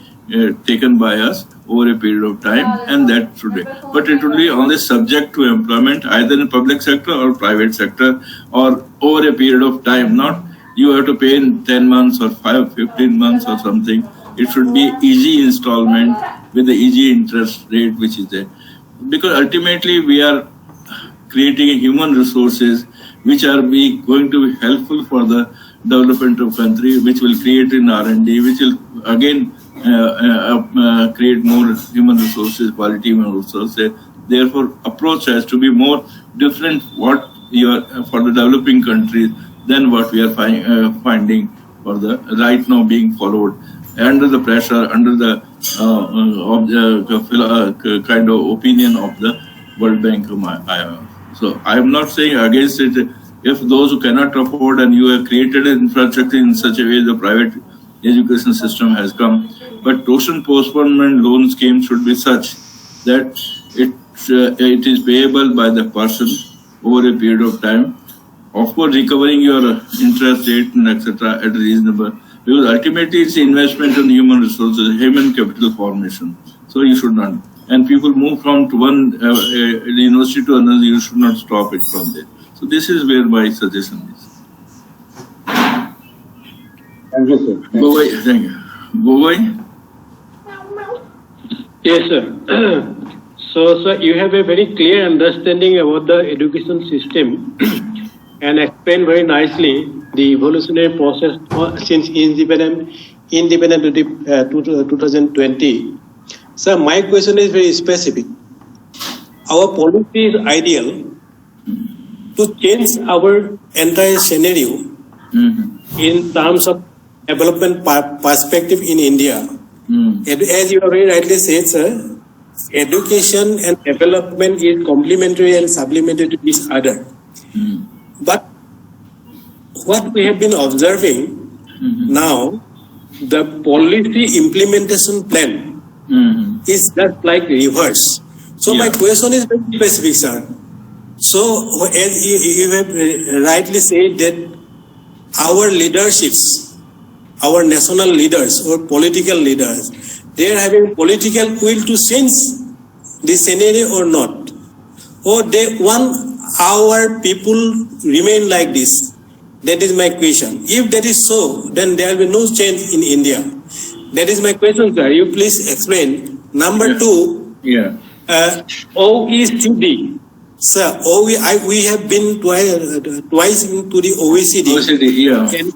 taken by us over a period of time, and that should be. But it would be only subject to employment, either in public sector or private sector, or over a period of time. Not you have to pay in 10 months or 15 months or something. It should be easy installment with the easy interest rate which is there. Because ultimately we are creating human resources which are going to be helpful for the development of country, which will create in R&D, which will again create more human resources, quality human resources. Therefore, approach has to be more different for the developing countries than what we are finding for the right now being followed under the pressure, under the kind of opinion of the World Bank. So I am not saying against it. If those who cannot afford, and you have created an infrastructure in such a way, the private education system has come. But tuition postponement loan scheme should be such that it is payable by the person over a period of time. Of course, recovering your interest rate and etc. at reasonable, because ultimately it's investment in human resources, human capital formation. So you should not. And people move from one university to another, you should not stop it from there. So this is where my suggestion is. Thank you, sir. Thank you. Gogoi? Yes, sir. So, sir, you have a very clear understanding about the education system and explained very nicely the evolutionary process since independent to 2020. Sir, my question is very specific. Our policy is ideal to change our entire scenario in terms of development perspective in India. As you have very rightly said, sir, education and development is complementary and supplementary to each other. But what we have been observing now, the policy implementation plan is just like reverse. So my question is very specific, sir. So as you have rightly said that our leaderships, our national leaders or political leaders, they are having political will to change the scenario or not, or they want our people remain like this. That is my question. If that is so, then there will be no change in India. That is my question, sir. You please explain. Number two, Yeah. OECD. Sir, we have been twice into the OECD. OECD, yeah. And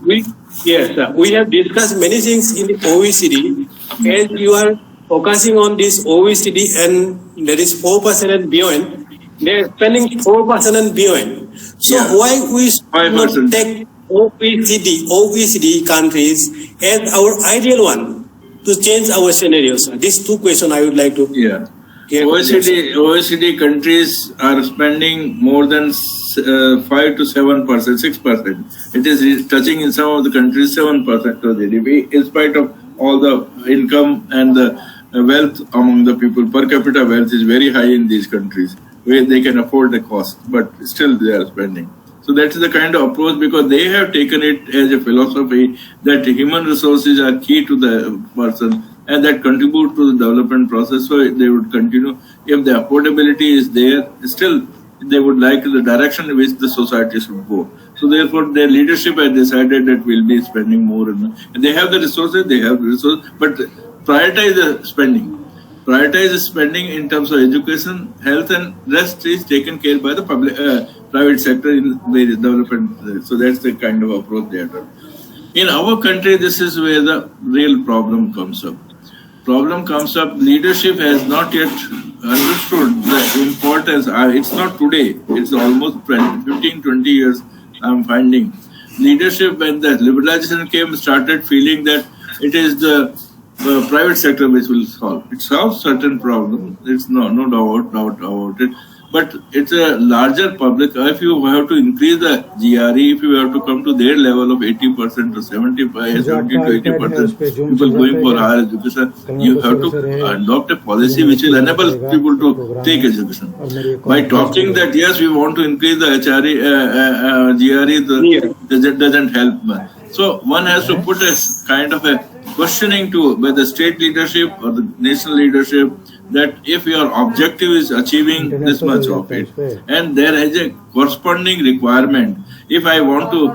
yes, sir, we have discussed many things in the OECD. As you are focusing on this OECD and there is 4% and beyond, they are spending 4% and beyond. So Yeah. why we should 5%. not take OECD countries as our ideal one to change our scenarios? These two questions I would like to. Yeah. hear. OECD countries are spending more than 5 to 7%, 6%. It is touching in some of the countries 7% of GDP, in spite of all the income and the wealth among the people. Per capita wealth is very high in these countries, where they can afford the cost, but still they are spending. So that is the kind of approach, because they have taken it as a philosophy that human resources are key to the person and that contribute to the development process. So they would continue. If the affordability is there, still they would like the direction in which the society should go. So therefore their leadership has decided that we'll be spending more. And they have the resources, but prioritize the spending. Prioritize spending in terms of education, health, and rest is taken care by the private sector in various development. So that's the kind of approach they have done. In our country, this is where the real problem comes up. Leadership has not yet understood the importance. It's not today, it's almost 15, 20 years I'm finding. Leadership, when the liberalization came, started feeling that it is the private sector which will solve. It solves certain problems, it's no doubt about it. But it's a larger public. If you have to increase the GRE, if you have to come to their level of 80% to 75, 70 to 80%, people going for higher education, you have to adopt a policy which will enable people to take education. By talking that, yes, we want to increase the GRE, that doesn't help. So one has to put a kind of a questioning to by the state leadership or the national leadership, that if your objective is achieving this much of it, and there is a corresponding requirement, if I want to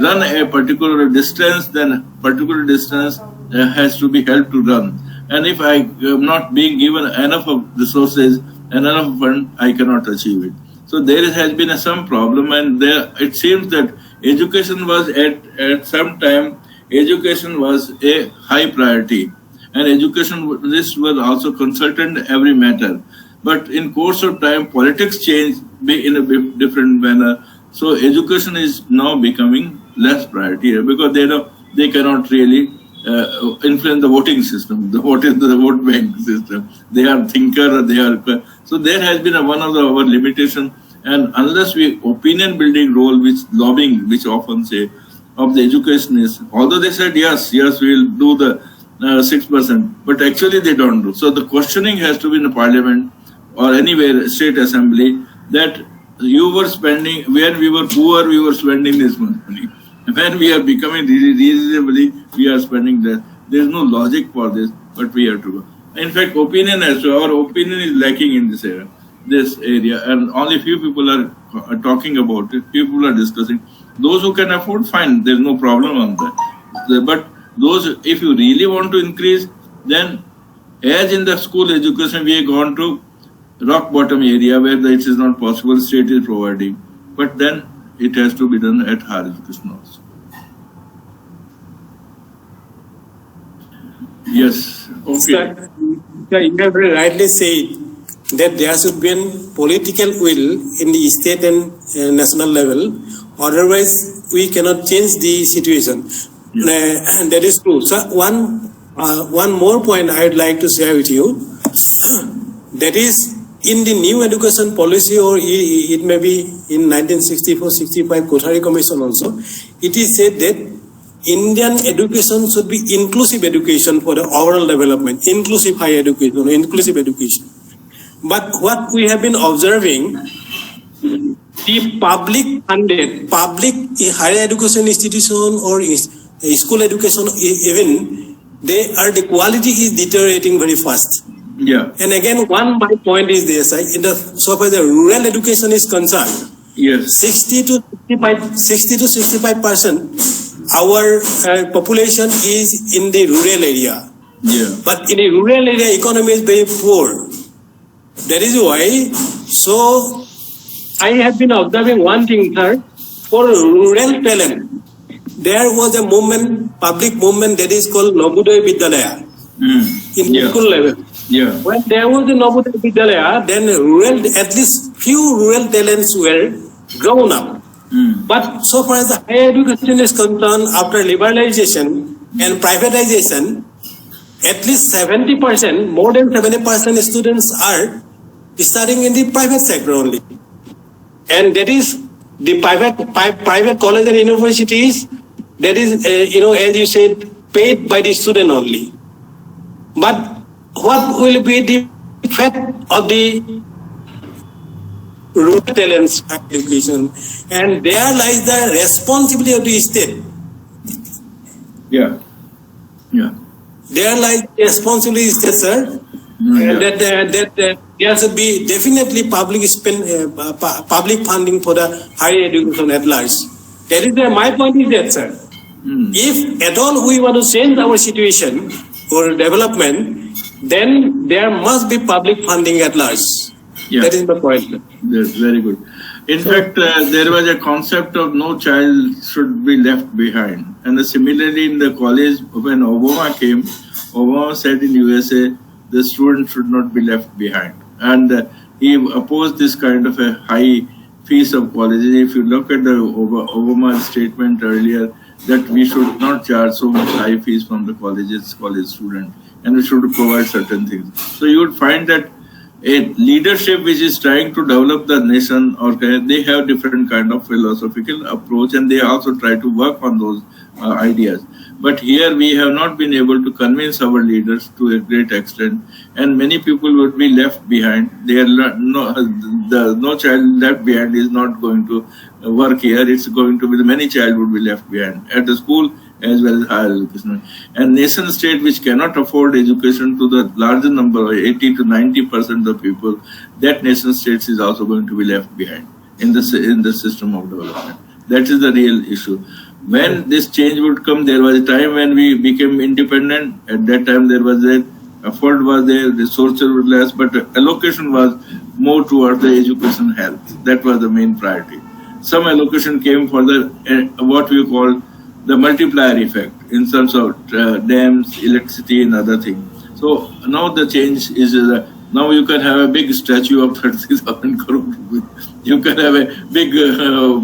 run a particular distance, then particular distance has to be helped to run. And if I am not being given enough of resources and enough fund, I cannot achieve it. So there has been some problem, and there it seems that education was at some time, education was a high priority. And education, this was also consulted in every matter. But in course of time, politics changed in a different manner. So education is now becoming less priority, because they cannot really influence the voting system. The vote bank system. They are thinker. So there has been one of our limitation. And unless we opinion building role, which lobbying, which often say of the educationists, although they said yes, we'll do the 6%, but actually they don't do. So the questioning has to be in the parliament or anywhere, state assembly, that you were spending, when we were poor, we were spending this money. When we are becoming reasonably, we are spending that. There is no logic for this, but we have to go. In fact, our opinion is lacking in this area, and only few people are talking about it, few people are discussing. Those who can afford, fine, there is no problem on that. But those, if you really want to increase, then as in the school education, we have gone to rock bottom area where it is not possible, state is providing. But then it has to be done at higher education also. Yes. Okay. Sir, you have rightly said that there should be a political will in the state and national level. Otherwise, we cannot change the situation. And that is true. So one more point I would like to share with you. That is, in the new education policy, or it may be in 1964-65 Kothari Commission also, it is said that Indian education should be inclusive education for the overall development, inclusive higher education, inclusive education. But what we have been observing, the public higher education institution or school education, even the quality is deteriorating very fast. Yeah. And again, my point is this: so far the rural education is concerned, yes, 60 to 65%. Our population is in the rural area. Yeah. But in the rural area, economy is very poor. That is why, so I have been observing one thing, sir. For rural talent, there was a movement, public movement that is called Navodaya Vidyalaya in Yeah. school level. Yeah. When there was a Navodaya Vidyalaya, then at least few rural talents were grown up. But so far as the higher education is concerned, after liberalization and privatization, at least 70%, more than 70% students are studying in the private sector only. And that is the private college and universities, that is, as you said, paid by the student only. But what will be the effect of the rural talents education? And there lies the responsibility of the state. Yeah. Yeah. There lies the responsibility of the state, sir. That there should be definitely public funding for the higher education at large. That is my point is that, sir. If at all we want to change our situation for development, then there must be public funding at large. Yeah. That is the point. That's very good. In fact, there was a concept of no child should be left behind. And similarly, in the college, when Obama came, Obama said in USA, the student should not be left behind. And he opposed this kind of a high fees of colleges. If you look at the Obama's statement earlier, that we should not charge so much high fees from the college students, and we should provide certain things. So you would find that a leadership which is trying to develop the nation, or they have different kind of philosophical approach, and they also try to work on those ideas. But here we have not been able to convince our leaders to a great extent, and many people would be left behind. No child left behind is not going to work here. It's going to be many child would be left behind at the school as well as higher education. And nation state which cannot afford education to the larger number, 80 to 90% of people, that nation states is also going to be left behind in the system of development. That is the real issue. When this change would come, there was a time when we became independent. At that time, there was a effort was there, resources were less, but allocation was more towards the education health. That was the main priority. Some allocation came for the what we call the multiplier effect in terms of dams, electricity, and other things. So now the change is now you can have a big statue of 30,000 crore rupees. You can have a big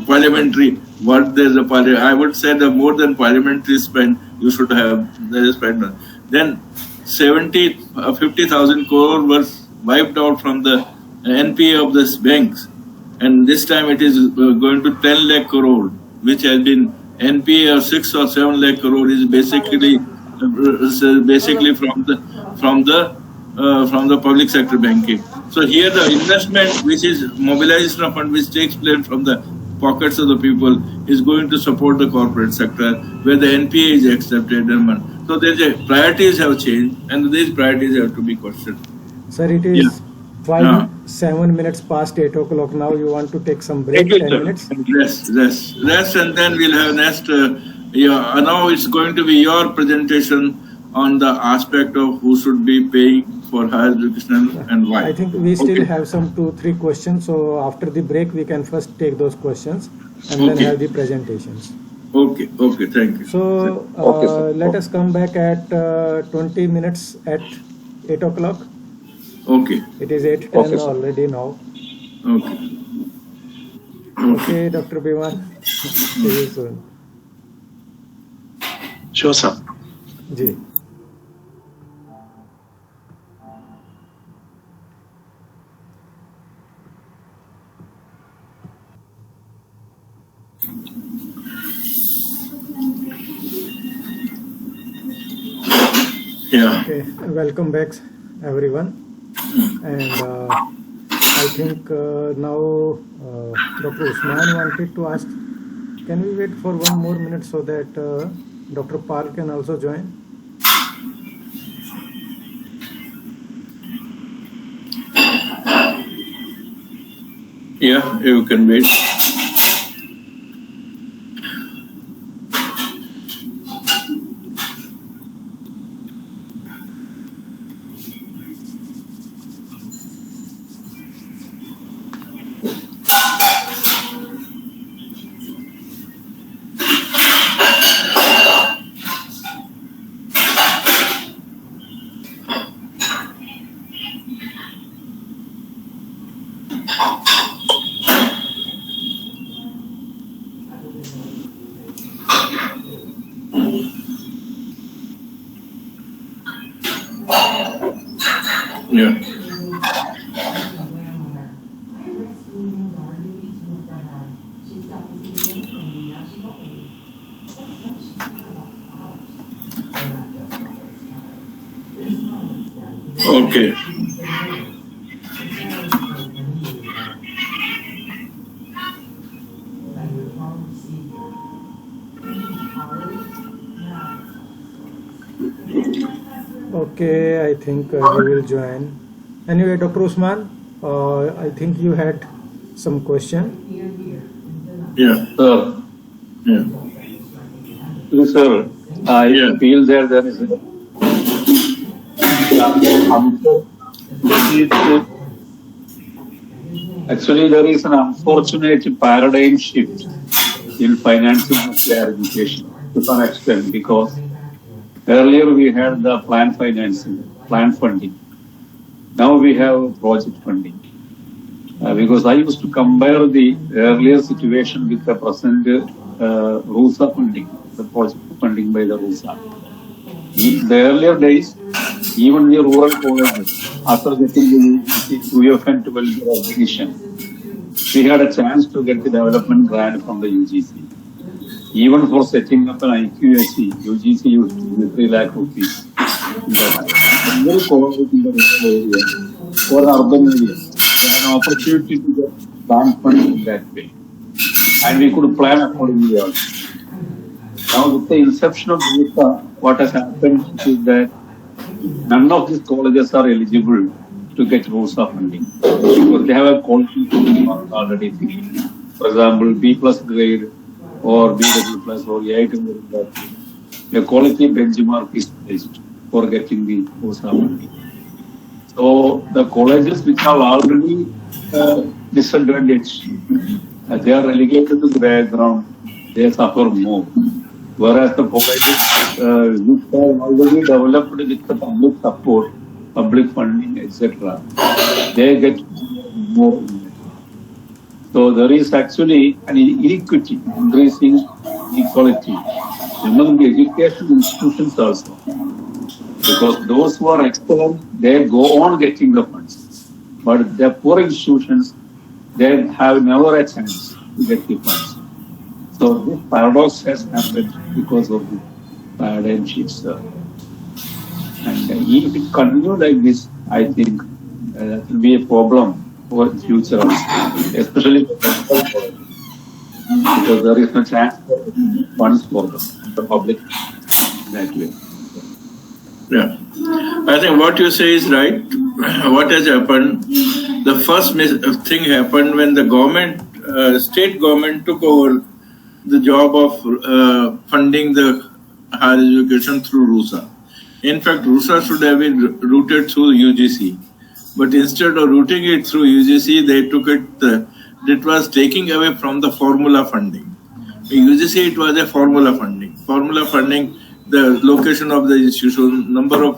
parliamentary. I would say the more than parliamentary spend, you should have the spend. Then 50,000 crore was wiped out from the NPA of the banks, and this time it is going to 10 lakh crore, which has been NPA of 6 or 7 lakh crore is basically from the public sector banking. So here the investment, which is mobilization of fund, which takes place from the pockets of the people, is going to support the corporate sector where the NPA is accepted. So priorities have changed, and these priorities have to be questioned. Sir, it is 7 minutes past 8 o'clock now. You want to take some break, 10 minutes? Rest, and then we'll have next. Now it's going to be your presentation on the aspect of who should be paying for higher education and why. I think we still have some 2-3 questions. So after the break, we can first take those questions and then have the presentations. Okay, thank you. So let us come back at 20 minutes at 8 o'clock. Okay. It is 8:10 already now. Okay, Dr. Biman. See you soon. Sure, sir. Ji. Yeah. Okay, welcome back, everyone. And I think now Dr. Usman wanted to ask, can we wait for 1 more minute so that Dr. Pal can also join? Yeah, you can wait. Yeah. Okay. Okay, I think you will join. Anyway, Dr. Usman, I think you had some question. Yeah. Sir, Yeah. sir, I Yeah. feel that there is actually there is an unfortunate paradigm shift in financing of higher education to some extent, because earlier we had the plan financing, plan funding. Now we have project funding. Because I used to compare the earlier situation with the present RUSA funding, the project funding by the RUSA. In the earlier days, even the rural colleges, after getting the UFN 12 recognition, we had a chance to get the development grant from the UGC. Even for setting up an IQAC, UGC used to give 3 lakh rupees. Very college in the rural area or urban areas, we had an opportunity to get grant funding that way. And we could plan accordingly also. Now, with the inception of RUSA, what has happened is that none of these colleges are eligible to get RUSA funding because they have a quality benchmark already fixed. For example, B plus grade or BW plus or A grade. The quality benchmark is placed for getting the RUSA funding. So the colleges which are already disadvantaged, they are relegated to the background, they suffer more. Whereas the colleges which are already developed with the public support, public funding, etc., they get more. So there is actually an inequity, increasing inequality among the education institutions also. Because those who are excellent, they go on getting the funds. But the poor institutions, they have never a chance to get the funds. So this paradox has happened because of the paradigm shifts. And if it continues like this, I think that will be a problem for the future, especially because there is no chance for funds for the public that way. Yeah. I think what you say is right. What has happened? The first thing happened when the government, state government took over the job of funding the higher education through RUSA. In fact, RUSA should have been routed through UGC. But instead of routing it through UGC, they took it, it was taking away from the formula funding. In UGC, it was a formula funding. Formula funding, the location of the institution, number of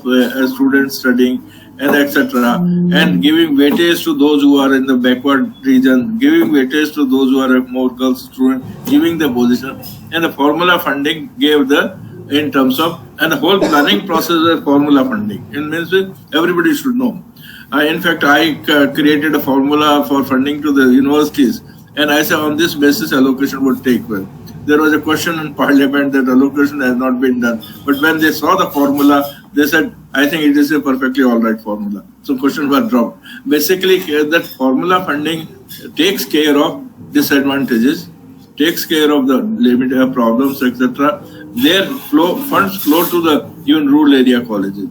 students studying, and etc. And giving weightage to those who are in the backward region, giving weightage to those who are more girls students, giving the position. And the formula funding gave the, in terms of, and the whole planning process is formula funding. It means everybody should know. In fact, I created a formula for funding to the universities, and I said on this basis allocation would take well. There was a question in Parliament that allocation has not been done, but when they saw the formula, they said, I think it is a perfectly all right formula. So questions were dropped. Basically, that formula funding takes care of disadvantages, takes care of the limited problems, etc. Their funds flow to the even rural area colleges.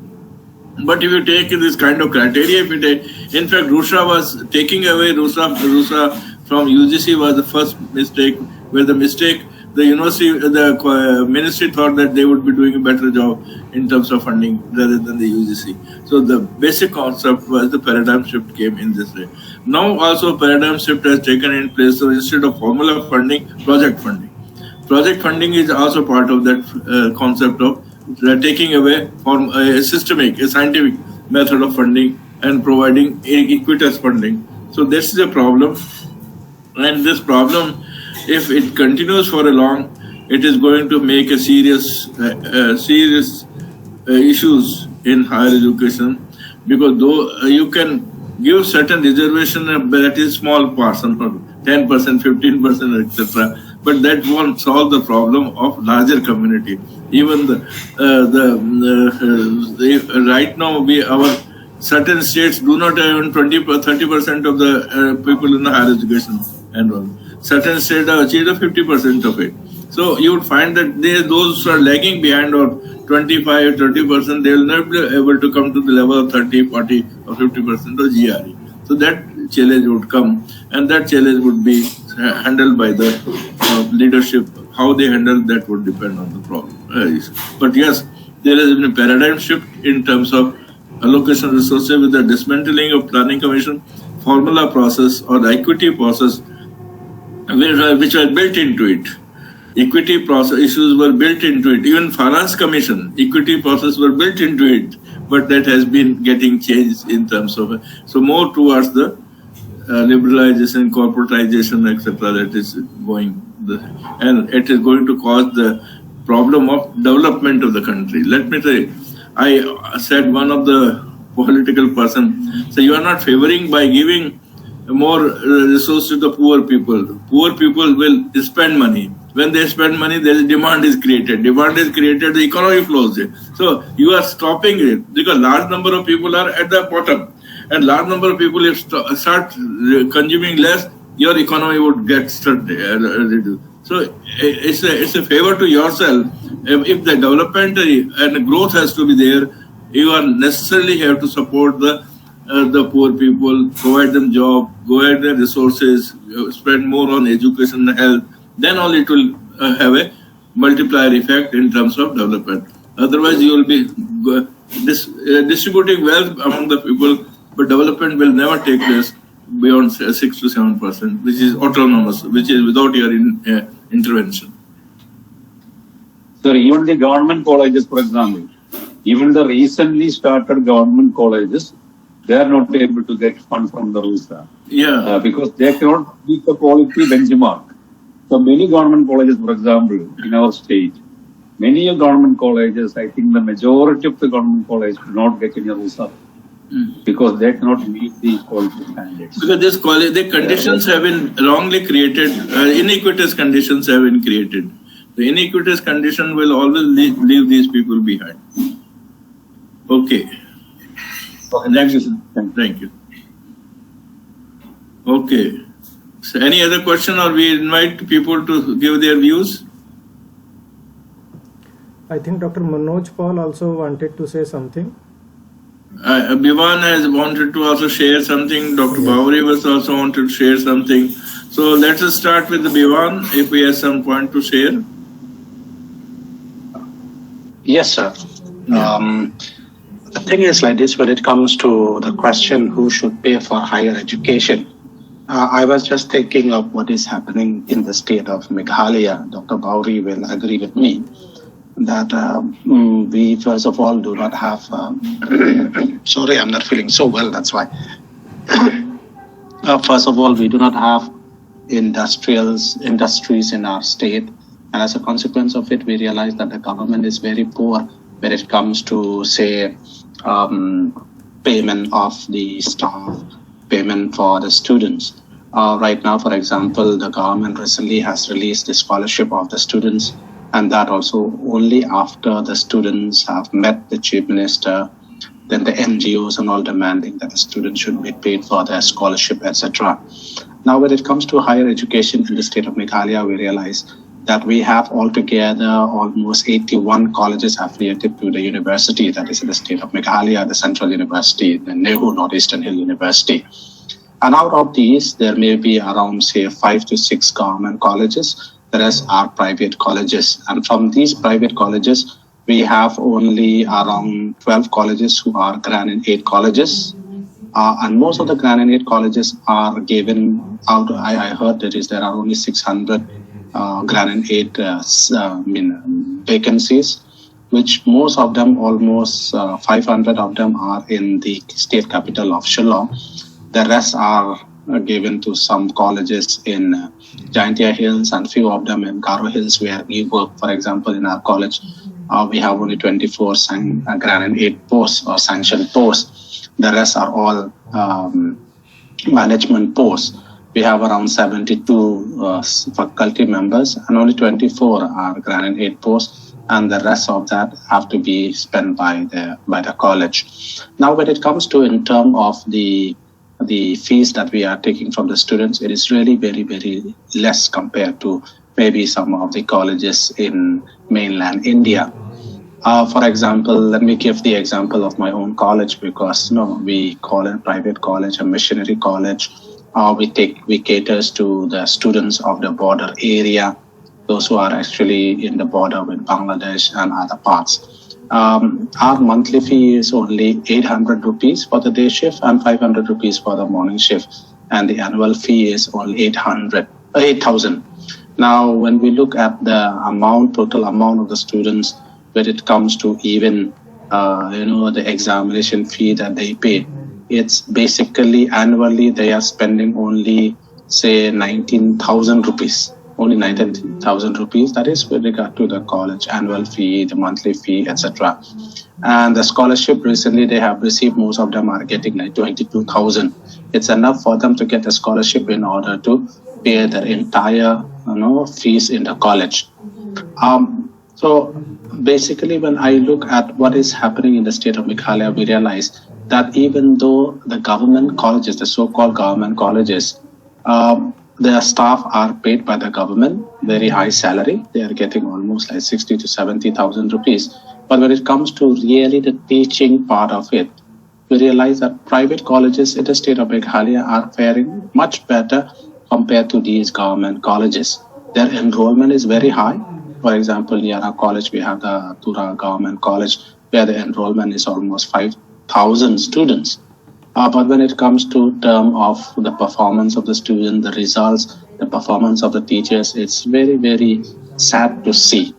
But if you take this kind of criteria, if you take, in fact, RUSA was taking away RUSA from UGC was the first mistake, where the mistake, the university, the ministry thought that they would be doing a better job in terms of funding rather than the UGC. So the basic concept was the paradigm shift came in this way. Now also paradigm shift has taken in place. So instead of formula funding, project funding. Project funding is also part of that concept of taking away from a systemic, a scientific method of funding and providing equitous funding. So this is a problem, and this problem, if it continues for a long, it is going to make a serious issues in higher education, because though you can give certain reservation that is small portion, 10%, 15%, etc., but that won't solve the problem of larger community. Even right now our certain states do not have even 30% of the people in the higher education enrolled. Certain states have achieved 50% of it. So you would find that those who are lagging behind or 25, 30%, they will not be able to come to the level of 30, 40 or 50% of GRE. So that challenge would come, and that challenge would be handled by the leadership. How they handle that would depend on the problem. But yes, there has been a paradigm shift in terms of allocation resources with the dismantling of planning commission, formula process or the equity process, which are built into it. Equity process issues were built into it. Even finance commission, equity process were built into it, but that has been getting changed in terms of, so more towards the liberalization, corporatization, etc. that is going, and it is going to cause the problem of development of the country. Let me tell you, I said one of the political person, so you are not favoring by giving more resources to the poor people. Poor people will spend money. When they spend money, there is demand is created. Demand is created, the economy flows in. So you are stopping it because large number of people are at the bottom, and large number of people if start consuming less, your economy would get reduced. So it's a favor to yourself. If the development and growth has to be there, you are necessarily have to support the poor people, provide them job, provide them resources, spend more on education and health. Then only it will have a multiplier effect in terms of development. Otherwise, you will be distributing wealth among the people, but development will never take place beyond 6 to 7%, which is autonomous, which is without your intervention. So even the government colleges, for example, even the recently started government colleges, they are not able to get funds from the RUSA. Yeah. Because they cannot meet the quality benchmark. So many government colleges, for example, in our state, many government colleges, I think the majority of the government colleges do not get any RUSA because they cannot meet the quality standards. Because this college, the conditions have been wrongly created, iniquitous conditions have been created. The iniquitous condition will always leave these people behind. Okay. Thank you, sir. Thank you. Okay. So any other question, or we invite people to give their views? I think Dr. Manoj Paul also wanted to say something. Bhivan has wanted to also share something. Dr. Bhauri was also wanted to share something. So let us start with the Bhivan, if we have some point to share. Yes, sir. The thing is like this, when it comes to the question who should pay for higher education, I was just thinking of what is happening in the state of Meghalaya. Dr. Bhauri will agree with me that we first of all do not have, sorry, I'm not feeling so well, that's why. First of all, we do not have industries in our state. And as a consequence of it, we realize that the government is very poor when it comes to, say, payment of the staff, payment for the students. Right now, for example, the government recently has released the scholarship of the students, and that also only after the students have met the chief minister, then the NGOs and all demanding that the students should be paid for their scholarship, etc. Now, when it comes to higher education in the state of Meghalaya, we realize that we have altogether almost 81 colleges affiliated to the university that is in the state of Meghalaya, the Central University, the Nehu Northeastern Hill University. And out of these, there may be around, say, 5 to 6 government colleges. The rest are private colleges. And from these private colleges, we have only around 12 colleges who are grant and aid colleges. And most of the grant and aid colleges are given out. I heard there are only 600 grant and aid vacancies, which most of them, almost 500 of them are in the state capital of Shillong. The rest are given to some colleges in Jaintia Hills and few of them in Garo Hills where we work. For example, in our college, we have only 24 grant and aid posts or sanctioned posts. The rest are all management posts. We have around 72 faculty members, and only 24 are grant and aid posts, and the rest of that have to be spent by the college. Now, when it comes to in terms of the fees that we are taking from the students, it is really very, very less compared to maybe some of the colleges in mainland India. For example, let me give the example of my own college, because we call it a private college, a missionary college. We caters to the students of the border area, those who are actually in the border with Bangladesh and other parts. Our monthly fee is only 800 rupees for the day shift and 500 rupees for the morning shift, and the annual fee is only 8,000. Now, when we look at the total amount of the students, when it comes to even the examination fee that they pay, it's basically annually they are spending only say 19,000 rupees. Only 19,000 rupees. That is with regard to the college annual fee, the monthly fee, etc. And the scholarship recently they have received, most of them are getting like 22,000. It's enough for them to get a scholarship in order to pay their entire fees in the college. So basically, when I look at what is happening in the state of Meghalaya, we realize that even though the government colleges, the so-called government colleges, their staff are paid by the government very high salary. They are getting almost like 60 to 70,000 rupees. But when it comes to really the teaching part of it, we realize that private colleges in the state of Meghalaya are faring much better compared to these government colleges. Their enrollment is very high. For example, near our college, we have the Tura Government College, where the enrollment is almost 5,000 students. But when it comes to term of the performance of the student, the results, the performance of the teachers, it's very, very sad to see.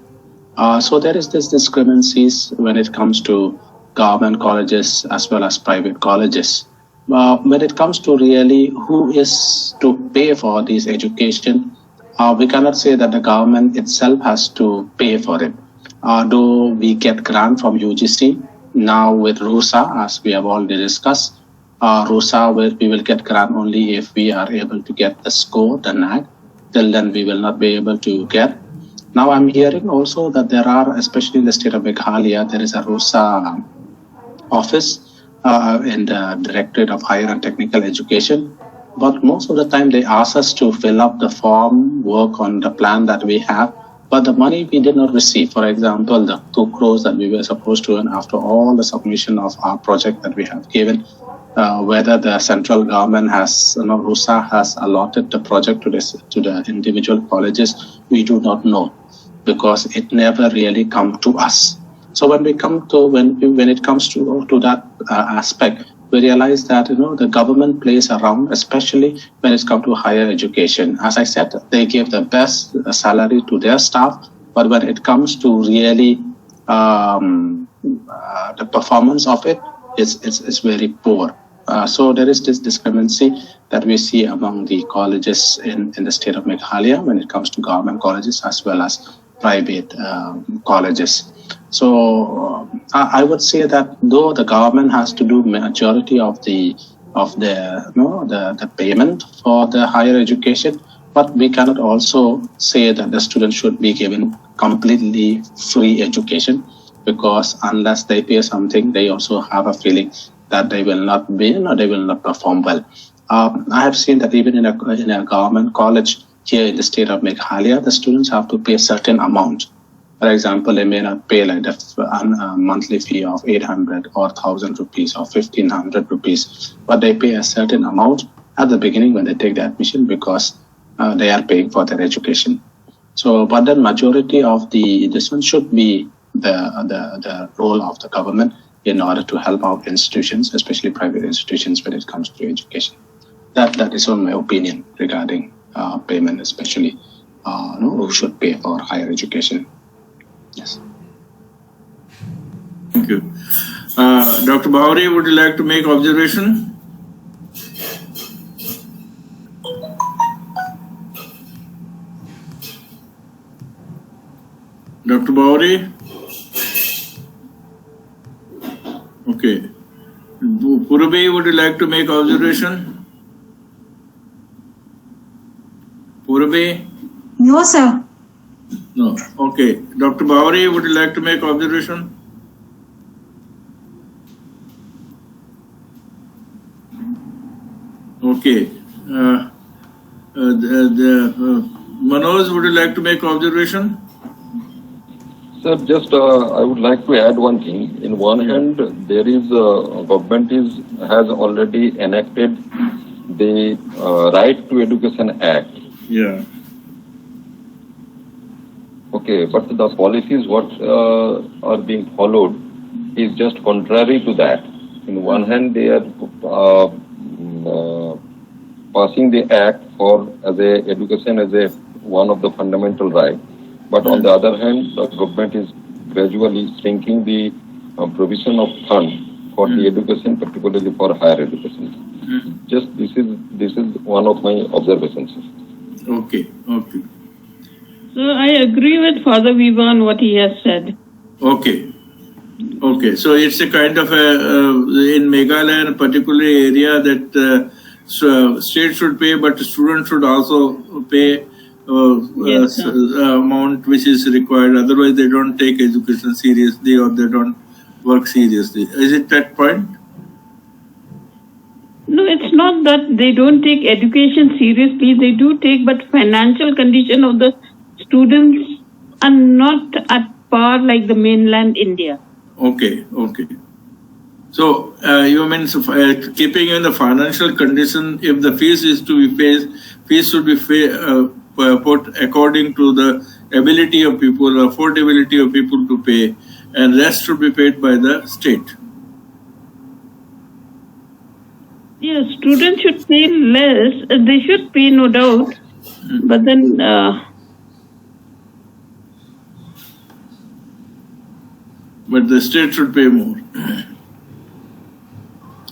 So there is this discrepancies when it comes to government colleges as well as private colleges. When it comes to really who is to pay for this education, we cannot say that the government itself has to pay for it. Though we get grant from UGC, now with RUSA, as we have already discussed, RUSA, we will get grant only if we are able to get the score, the NAG. Till then, we will not be able to get. Now, I'm hearing also that there are, especially in the state of Meghalaya, there is a RUSA office in the Directorate of Higher and Technical Education. But most of the time, they ask us to fill up the form, work on the plan that we have. But the money we did not receive. For example, the 2 crores that we were supposed to earn after all the submission of our project that we have given, whether the central government has, RUSA has allotted the project to the individual colleges, we do not know, because it never really come to us. So when it comes to that aspect, we realize that the government plays around, especially when it comes to higher education. As I said, they give the best salary to their staff, but when it comes to really the performance of it, it's very poor. So there is this discrepancy that we see among the colleges in the state of Meghalaya when it comes to government colleges as well as private colleges. So I would say that though the government has to do majority of the payment for the higher education, but we cannot also say that the students should be given completely free education, because unless they pay something, they also have a feeling that they will not perform well. I have seen that even in a government college here in the state of Meghalaya, the students have to pay a certain amount. For example, they may not pay like a monthly fee of 800 or 1,000 rupees or 1,500 rupees, but they pay a certain amount at the beginning when they take the admission, because they are paying for their education. So, but the majority of this one should be the role of the government in order to help out institutions, especially private institutions, when it comes to education. That is on my opinion regarding payment, especially who should pay for higher education. Yes. Thank you. Dr. Bauri, would you like to make observation? Dr. Bauri? Okay. Purabhi, would you like to make observation? Purabhi? No, sir. No. Okay. Dr. Bawari, would you like to make observation? Okay. Manoj, would you like to make observation? Sir, just I would like to add one thing. In one hand, there is government has already enacted the Right to Education Act. Yeah. Okay, but the policies what are being followed is just contrary to that. In one hand, they are passing the act for education as a one of the fundamental rights. But on the other hand, the government is gradually shrinking the provision of funds for the education, particularly for higher education. Just this is one of my observations. Okay. Okay. So I agree with Father Vivan what he has said. Okay. Okay. So it's a kind of in Meghalaya, a particular area that state should pay, but students should also pay Yes, sir. amount which is required. Otherwise, they don't take education seriously or they don't work seriously. Is it that point? No, it's not that they don't take education seriously. They do take, but financial condition of the students are not at par like the mainland India. Okay. Okay. So you mean keeping in the financial condition, if the fees is to be paid, fees should be put according to the ability of people, affordability of people to pay, and rest should be paid by the state. Yes, students should pay less. They should pay, no doubt. But then, But the state should pay more.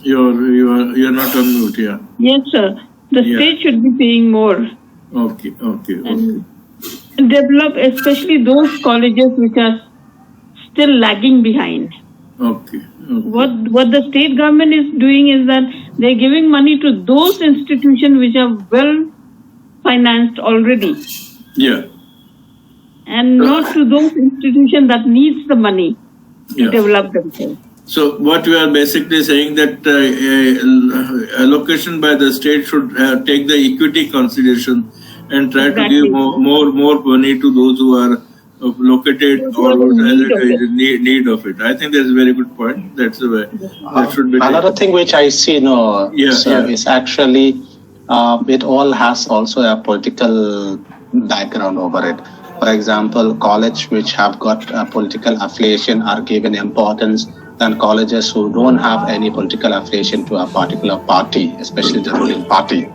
You're not on mute, yeah. yes, sir. The Yeah. state should be paying more. Okay. And develop especially those colleges which are still lagging behind. Okay. What the state government is doing is that they're giving money to those institutions which are well financed already, Yeah. and not to those institutions that needs the money to Yeah. develop themselves. So what we are basically saying that allocation by the state should take the equity consideration and try to give more money to those who are located or need of it. I think that's a very good point. That's the way that should be. Another thing which I see, is actually it all has also a political background over it. For example, college which have got a political affiliation are given importance than colleges who don't have any political affiliation to a particular party, especially the ruling party.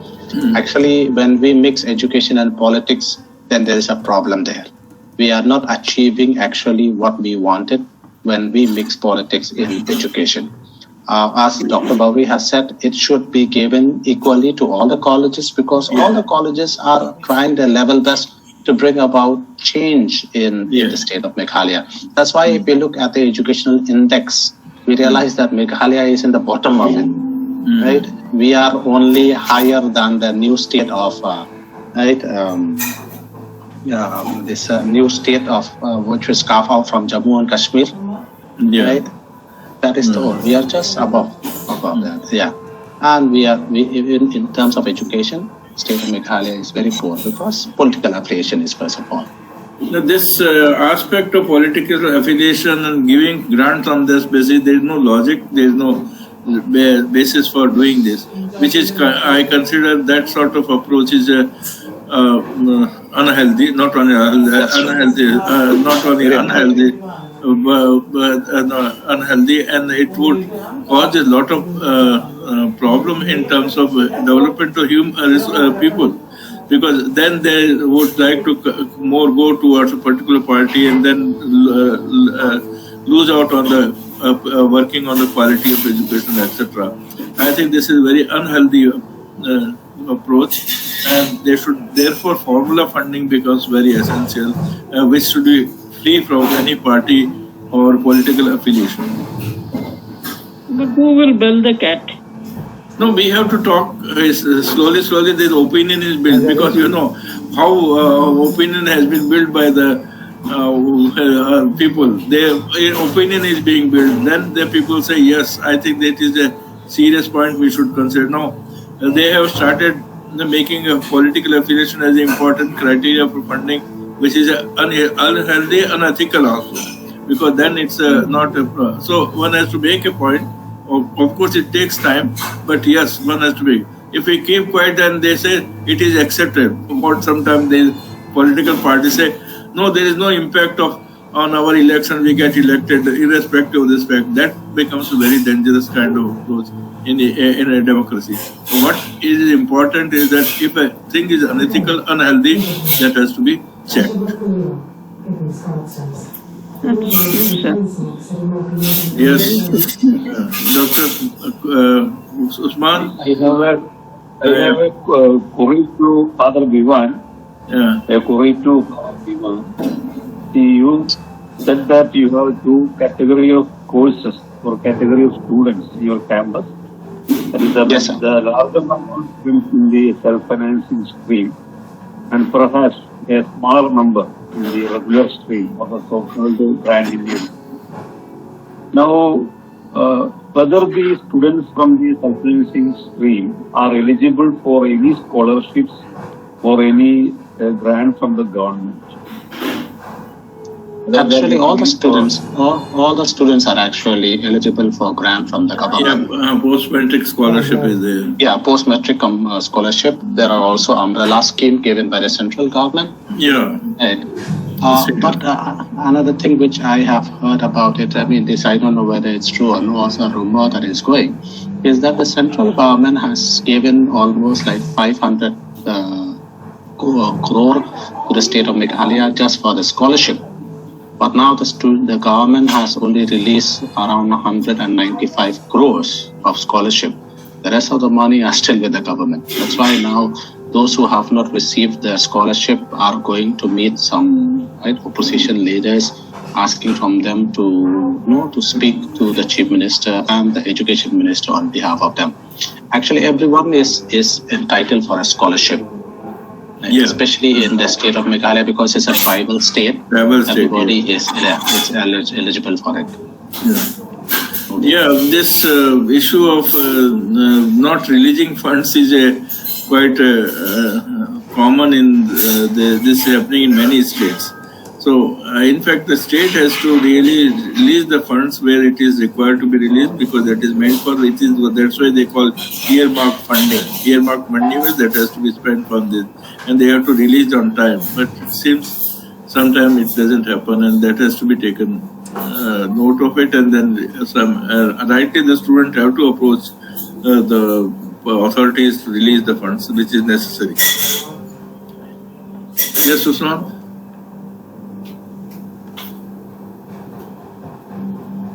Actually, when we mix education and politics, then there is a problem there. We are not achieving actually what we wanted when we mix politics in education. As Dr. Bawari has said, it should be given equally to all the colleges because all the colleges are trying their level best to bring about change in the state of Meghalaya. That's why if we look at the educational index, we realize that Meghalaya is in the bottom of it. Right? We are only higher than the new state of this new state of which was carved out from Jammu and Kashmir. Right? That is all. We are just above that. Yeah, and we in terms of education, state of Meghalaya is very poor because political affiliation is first of all. Now, this aspect of political affiliation and giving grants on this basis, there is no logic, there is no basis for doing this, which is, I consider that sort of approach is unhealthy, not only unhealthy, but unhealthy, and it would cause a lot of problem in terms of development of people. Because then they would like to more go towards a particular party and then lose out on the working on the quality of education, etc. I think this is a very unhealthy approach, and they should therefore formula funding becomes very essential, which should be free from any party or political affiliation. But who will build the cat? No, we have to talk slowly. This opinion is built because you know how opinion has been built by the people. Their opinion is being built. Then the people say, yes, I think that is a serious point we should consider. No, they have started making a political affiliation as an important criteria for funding, which is unhealthy, unethical also. Because then it's not a... So one has to make a point. Of course, it takes time, but yes, one has to be. If we keep quiet and they say it is accepted, or sometimes the political parties say, no, there is no impact on our election, we get elected irrespective of this fact. That becomes a very dangerous kind of approach in a democracy. What is important is that if a thing is unethical, unhealthy, that has to be checked. Yes, Dr. Usman. I have a query to Father Vivan. Yeah. A query to Father Vivan. You said that you have two category of courses or category of students in your campus. That is Yes, sir. the larger number of students in the self-financing stream and perhaps a smaller number in the regular stream or the so-called brand Indian. Now, whether the students from the self-financing stream are eligible for any scholarships or any grant from the government? Actually, all the students are actually eligible for grant from the government. Yeah, post-matric scholarship is there. Yeah, post-matric scholarship. There are also umbrella scheme given by the central government. Yeah. Right. But another thing which I have heard about it, I mean, this I don't know whether it's true or no, it's a rumor that is going, is that the central government has given almost like 500 crore to the state of Meghalaya just for the scholarship. But now the government has only released around 195 crores of scholarship. The rest of the money are still with the government. That's why now those who have not received the scholarship are going to meet some opposition leaders, asking from them to speak to the chief minister and the education minister on behalf of them. Actually, everyone is entitled for a scholarship. Yeah. Especially in the state of Meghalaya, because it's a tribal state. Everybody is eligible for it. Yeah, this issue of not releasing funds is quite common in this happening in many states. So, in fact, the state has to really release the funds where it is required to be released, because that is meant for it. That's why they call earmark funding. Earmark money that has to be spent on this, and they have to release on time. But it seems sometimes it doesn't happen, and that has to be taken note of it. And then rightly the student have to approach the authorities to release the funds, which is necessary. Yes, Usman?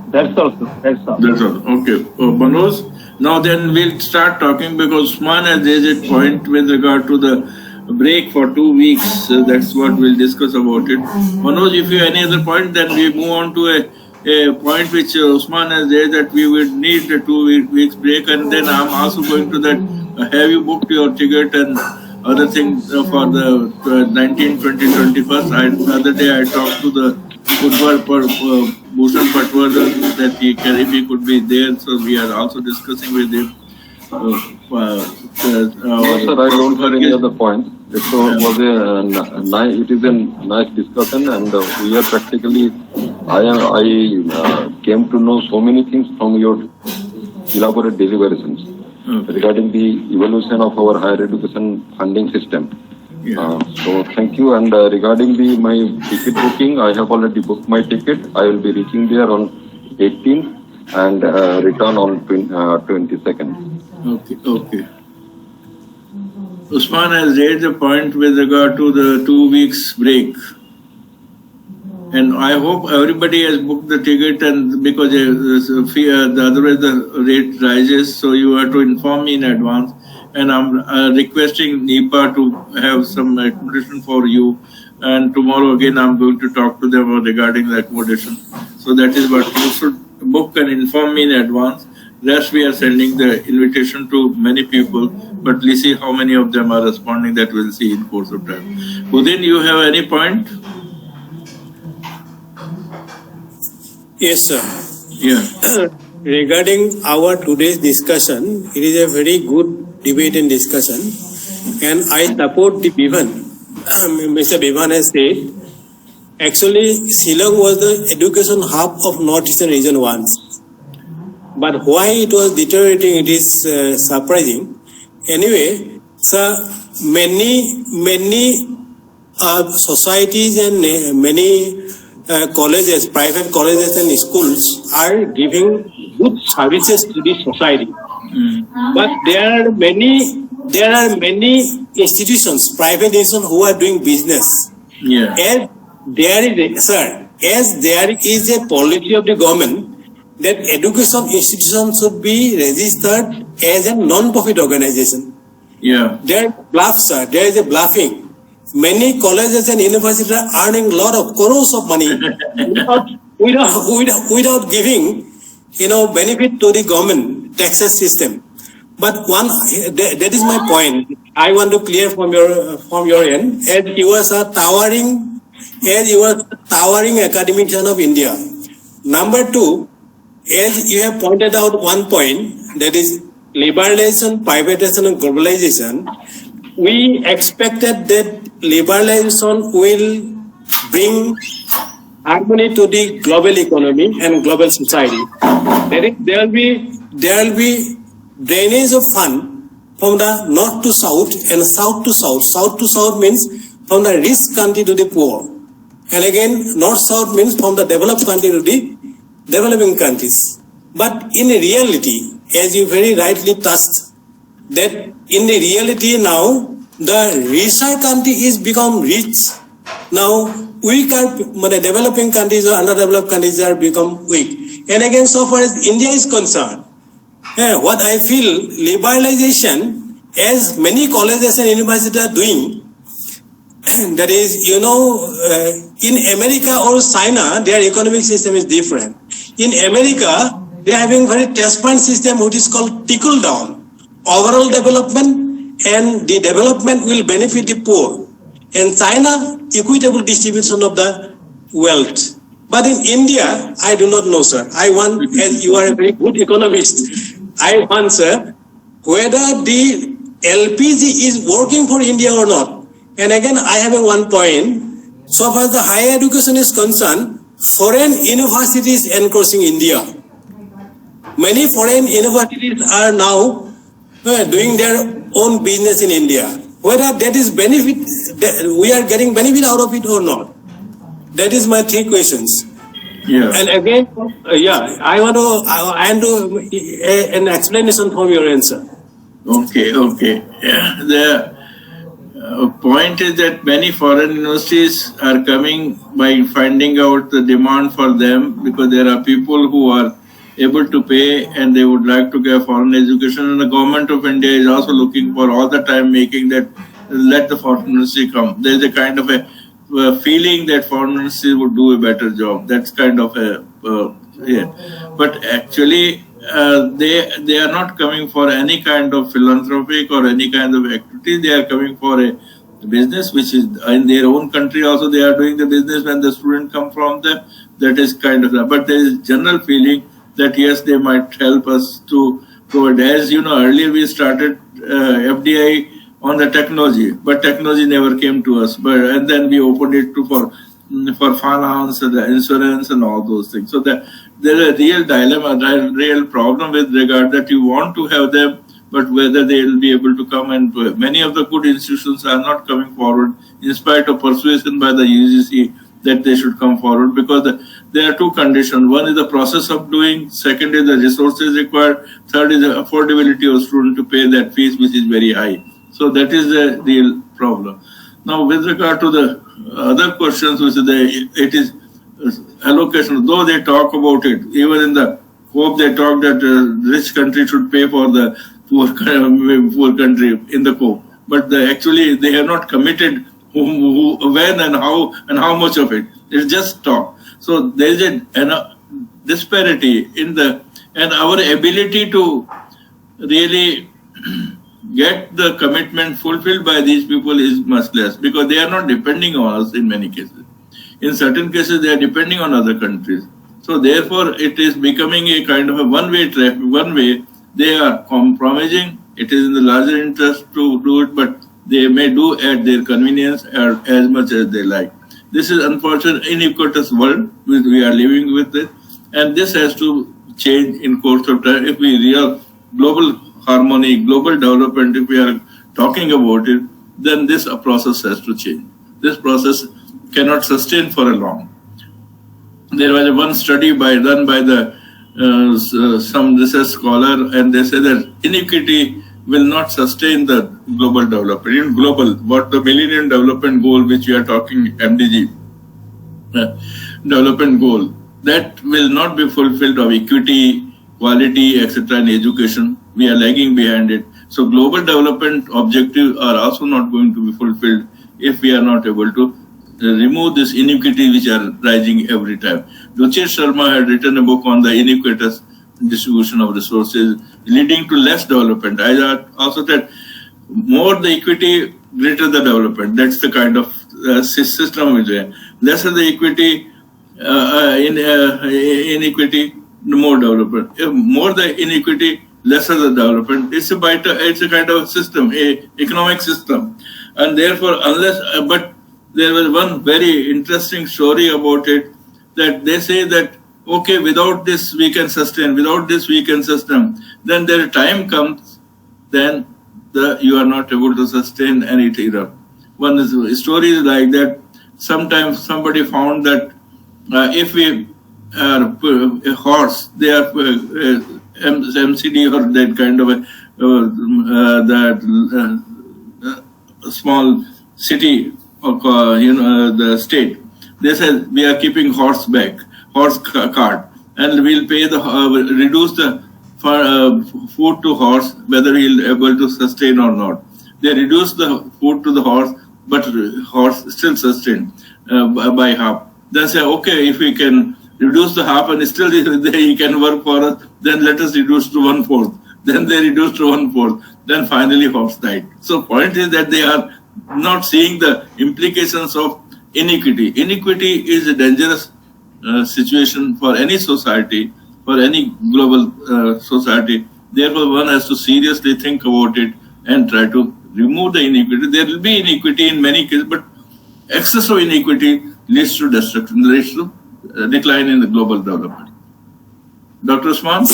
That's all, sir. That's all. That's all. Okay. Manoj, now then we'll start talking, because Usman has raised a point with regard to the break for 2 weeks. That's what we'll discuss about it. Manoj, if you have any other point, then we move on to a point which Usman has raised, that we would need a 2 weeks break. And then I'm also going to that, have you booked your ticket and other things for the 19, 20, 21st. The other day I talked to the football Bhushan Patwardhan that if he could be there, so we are also discussing with him. No, sir, I don't have any other points. It was it is a nice discussion, and we are practically. I came to know so many things from your elaborate deliberations regarding the evolution of our higher education funding system. Yeah. So thank you. And regarding my ticket booking, I have already booked my ticket. I will be reaching there on 18th and return on 22nd. Okay. Usman has raised a point with regard to the 2 weeks break. And I hope everybody has booked the ticket, and because otherwise the rate rises, so you have to inform me in advance. And I'm requesting NEPA to have some accommodation for you. And tomorrow again I'm going to talk to them regarding the accommodation. So that is what you should book and inform me in advance. Rest we are sending the invitation to many people, but let's see how many of them are responding. That we'll see in course of time. Udin, you have any point? Yes, sir. Yeah. Regarding our today's discussion, it is a very good debate and discussion, and I support the Bivan. Mr. Bivan has said, actually, Shillong was the education hub of Northeastern region once. But why it was deteriorating, it is surprising. Anyway, sir, many societies and many colleges, private colleges and schools are giving good services to the society. But there are many institutions, private institutions who are doing business. Yeah. As there is a policy of the government that education institutions should be registered as a non-profit organization. Yeah. There is a bluffing. Many colleges and universities are earning a lot of crores of money without giving, benefit to the government taxes system. But that is my point. I want to clear from your end, as you are a towering academician of India. Number two, as you have pointed out one point, that is liberalization, privatization, and globalization. We expected that liberalization will bring harmony to the global economy and global society. There will be drainage of fund from the north to south and south to south. South to south means from the rich country to the poor. And again, north-south means from the developed country to the developing countries. But in reality, as you very rightly touched, that in the reality now, the richer country is become rich. Now, developing countries or underdeveloped countries are become weak. And again, so far as India is concerned, what I feel, liberalization, as many colleges and universities are doing, that is, in America or China, their economic system is different. In America, they are having very transparent system, which is called trickle down. Overall development, and the development will benefit the poor. In China, equitable distribution of the wealth. But in India, I do not know, sir. I want, as you are a very good economist, I want, sir, whether the LPG is working for India or not. And again, I have one point. So far as the higher education is concerned, foreign universities encroaching India. Many foreign universities are now doing their own business in India. Whether that is benefit, we are getting benefit out of it or not. That is my three questions. Yeah. And again, I want an explanation from your answer. Okay. Yeah. The point is that many foreign universities are coming by finding out the demand for them, because there are people who are able to pay and they would like to get foreign education, and the government of India is also looking for all the time making that let the foreign university come. There is a kind of a feeling that foreign university would do a better job. That's kind of a but actually they are not coming for any kind of philanthropic or any kind of activity. They are coming for a business, which is in their own country also. They are doing the business when the student come from them. That is kind of that. But there is general feeling that yes, they might help us to provide. As you know, earlier we started FDI on the technology, but technology never came to us. And then we opened it for finance and the insurance and all those things. So there is a real dilemma, a real problem with regard that you want to have them, but whether they will be able to come. And many of the good institutions are not coming forward in spite of persuasion by the UGC that they should come forward, because there are two conditions. One is the process of doing, second is the resources required, third is the affordability of student to pay that fees, which is very high. So that is the real problem. Now, with regard to the other questions, which is it is allocation, though they talk about it, even in the Hope they talk that rich country should pay for the poor country in the Cope. But actually, they have not committed when and how much of it. It's just talk. So there is a disparity in the and our ability to really get the commitment fulfilled by these people is much less, because they are not depending on us in many cases. In certain cases, they are depending on other countries. So therefore, it is becoming a kind of a one-way traffic. One way they are compromising. It is in the larger interest to do it, but they may do at their convenience or as much as they like. This is unfortunate, iniquitous world which we are living with it, and this has to change in course of time. If we real global harmony, global development, if we are talking about it, then this process has to change. This process cannot sustain for a long. There was one study done by some research scholar, and they said that inequity will not sustain the global development. In global, what the Millennium Development Goal, which we are talking, MDG, development goal, that will not be fulfilled of equity, quality, etc. in education. We are lagging behind it. So global development objectives are also not going to be fulfilled if we are not able to remove this inequity which are rising every time. Sharma had written a book on the inequitous distribution of resources leading to less development. I also said more the equity, greater the development. That's the kind of system which is. Lesser the equity, inequity, more development. If more the inequity, lesser the development. It's a kind of system, a economic system, and therefore but there was one very interesting story about it, that they say that okay, without this we can sustain, without this we can sustain. Then the time comes, then you are not able to sustain anything. One story is like that. Sometimes somebody found that if we a horse, they are MCD or that kind of a small city or the state. They said we are keeping horse cart, and we'll pay reduce the food to horse, whether he'll able to sustain or not. They reduce the food to the horse, but horse still sustained by half. They say, okay, if we can reduce the half and still he can work for us, then let us reduce to 1/4. Then they reduced to 1/4. Then finally horse died. So point is that they are not seeing the implications of iniquity. Iniquity is a dangerous situation for any society, for any global society. Therefore, one has to seriously think about it and try to remove the iniquity. There will be iniquity in many cases, but excess of iniquity leads to destruction, leads to decline in the global development. Dr. Usman?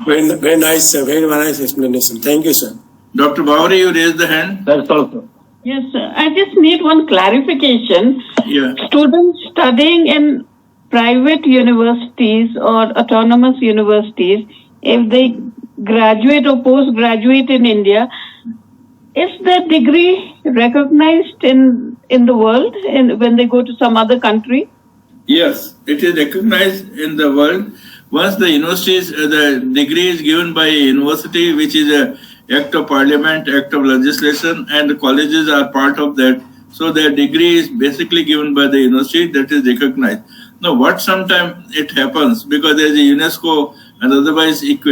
Very nice explanation. Thank you, sir. Dr. Bhavri, you raised the hand. That's also. Yes, sir. I just need one clarification. Yeah. Students studying in private universities or autonomous universities, if they graduate or postgraduate in India, is the degree recognized in the world when they go to some other country? Yes, it is recognized in the world. Once the universities, the degree is given by a university, which is an act of parliament, act of legislation, and the colleges are part of that. So their degree is basically given by the university, that is recognized. Now, what sometimes it happens, because there is a UNESCO and otherwise it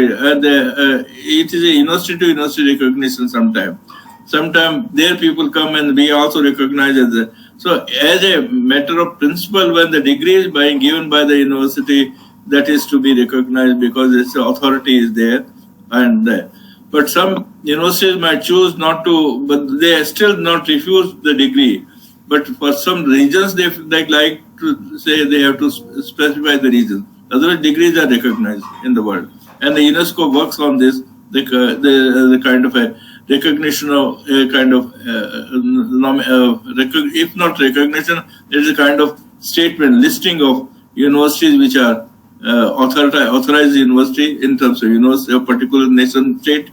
is a university to university recognition sometimes. Sometimes their people come and we also recognize as a. So as a matter of principle, when the degree is given by the university, that is to be recognized because its authority is there and there. But some universities might choose not to, but they still not refuse the degree. But for some regions, they like to say they have to specify the reason. Otherwise, degrees are recognized in the world. And the UNESCO works on this, the kind of a recognition of a kind of, if not recognition, there is a kind of statement, listing of universities which are authorized university in terms of university of particular nation state,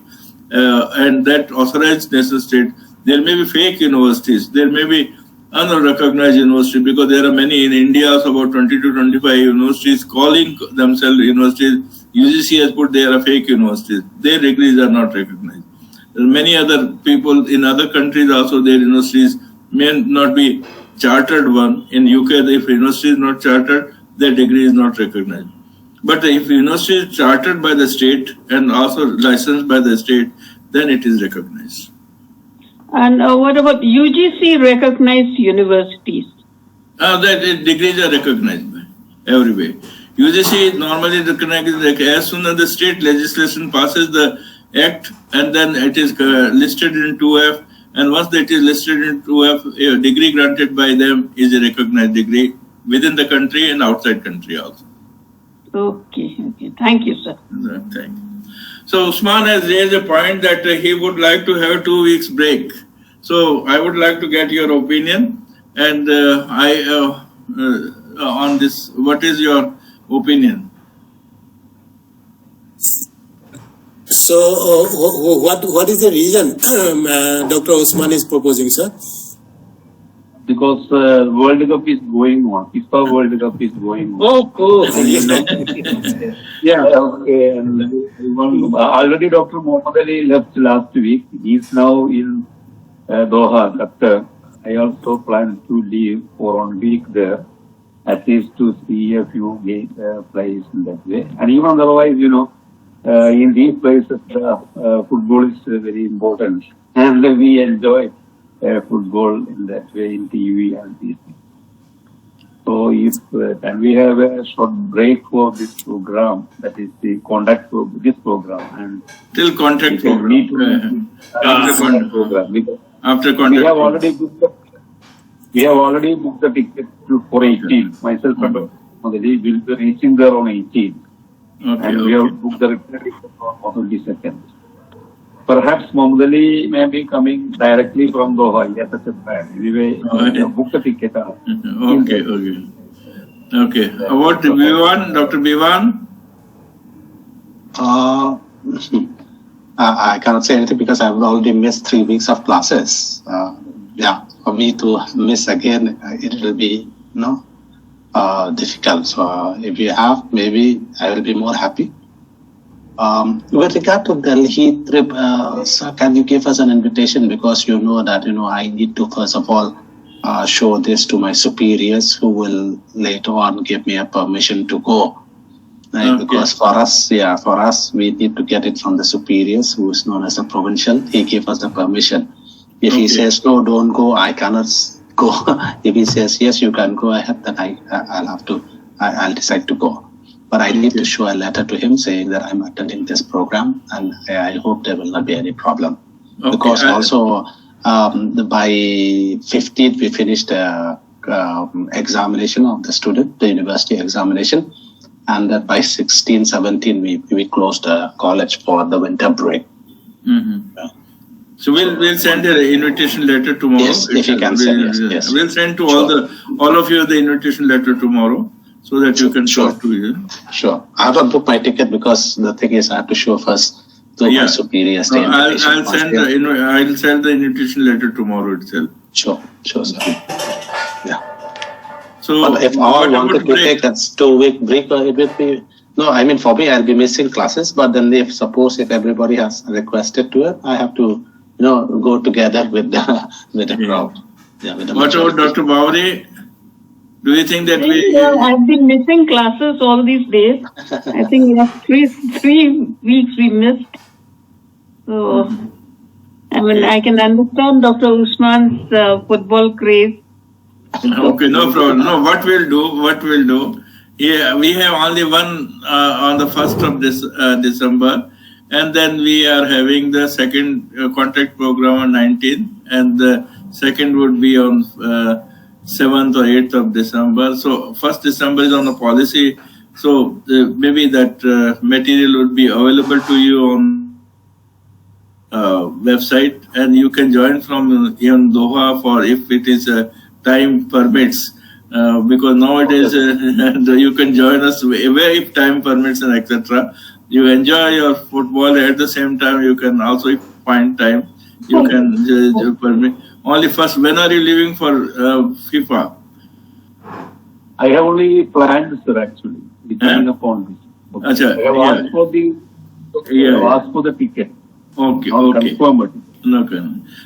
and that authorized nation state. There may be fake universities, there may be unrecognized universities, because there are many in India, also about 20 to 25 universities calling themselves universities. UGC has put there are fake universities. Their degrees are not recognized. Many other people in other countries also, their universities may not be chartered one. In UK, if university is not chartered, their degree is not recognized. But if university is chartered by the state and also licensed by the state, then it is recognized. And what about UGC recognized universities? That degrees are recognized by everywhere. UGC is normally recognized like as soon as the state legislation passes the act, and then it is listed in 2F, and once that is listed in 2F, a degree granted by them is a recognized degree within the country and outside country also. Okay. Thank you, sir. Thank you. So Usman has raised a point that he would like to have 2 weeks break. So I would like to get your opinion, and on this, what is your opinion? So, what is the reason Dr. Usman is proposing, sir? Because World Cup is going on. FIFA World Cup is going on. Oh, cool. Yeah, okay. And already Dr. Mohammad Ali left last week. He is now in Doha, Qatar. I also plan to leave for 1 week there, at least to see a few plays in that way. And even otherwise, in these places, football is very important. And we enjoy football in that way in TV and these things. So if can we have a short break for this program, that is the conduct for this program, and Till contact program. need to after conduct program, because After contact we have program. already booked the ticket for 18. Myself and will be reaching there on 18, and we have booked the return ticket on 22nd. Perhaps Mohammad Ali may be coming directly from Doha. Yes, such a plan. Anyway, we have booked the ticket. Okay. About Bivan, Dr. Bivan? I cannot say anything because I've already missed 3 weeks of classes. For me to miss again, it will be difficult. So if you have, maybe I will be more happy. With regard to Delhi trip, sir, can you give us an invitation, because you know that I need to first of all show this to my superiors, who will later on give me a permission to go. Right? Because for us, we need to get it from the superiors, who is known as a provincial. He gave us the permission. If he says no, don't go, I cannot go. If he says yes, you can go ahead, then I'll decide to go. But I need to show a letter to him saying that I'm attending this program, and I hope there will not be any problem. Because also by 15th we finished the examination of the student, the university examination, and that by 16, 17 we closed the college for the winter break. So we'll send an invitation letter tomorrow. Yes, if you can send. Yes. We'll send to all of you the invitation letter tomorrow, so that you can talk to you. Sure. I have to book my ticket, because the thing is I have to show first to my superiors. I'll send the invitation letter tomorrow itself. Sure, sir. Yeah. So, but if all wanted to take that 2 week break, it will be. No, I mean, for me, I'll be missing classes. But then, if everybody has requested to it, I have to, go together with the crowd. Yeah. What about Dr. Bawri? Do you think that I've been missing classes all these days. I think last 3 weeks we missed. So, I can understand Dr. Usman's football craze. Okay, no problem. No, what we'll do. Yeah, we have only one on the 1st of this December, and then we are having the second contact program on 19th, and the second would be on 7th or 8th of December. So 1st December is on the policy. So maybe that material would be available to you on website, and you can join from even Doha for if it is time permits. Because nowadays you can join us if time permits and etc. You enjoy your football at the same time. You can also, if find time, you can permit. Only first, when are you leaving for FIFA? I have only planned, sir, actually, depending upon this. I have asked for the ticket. Okay. Confirmed. Okay.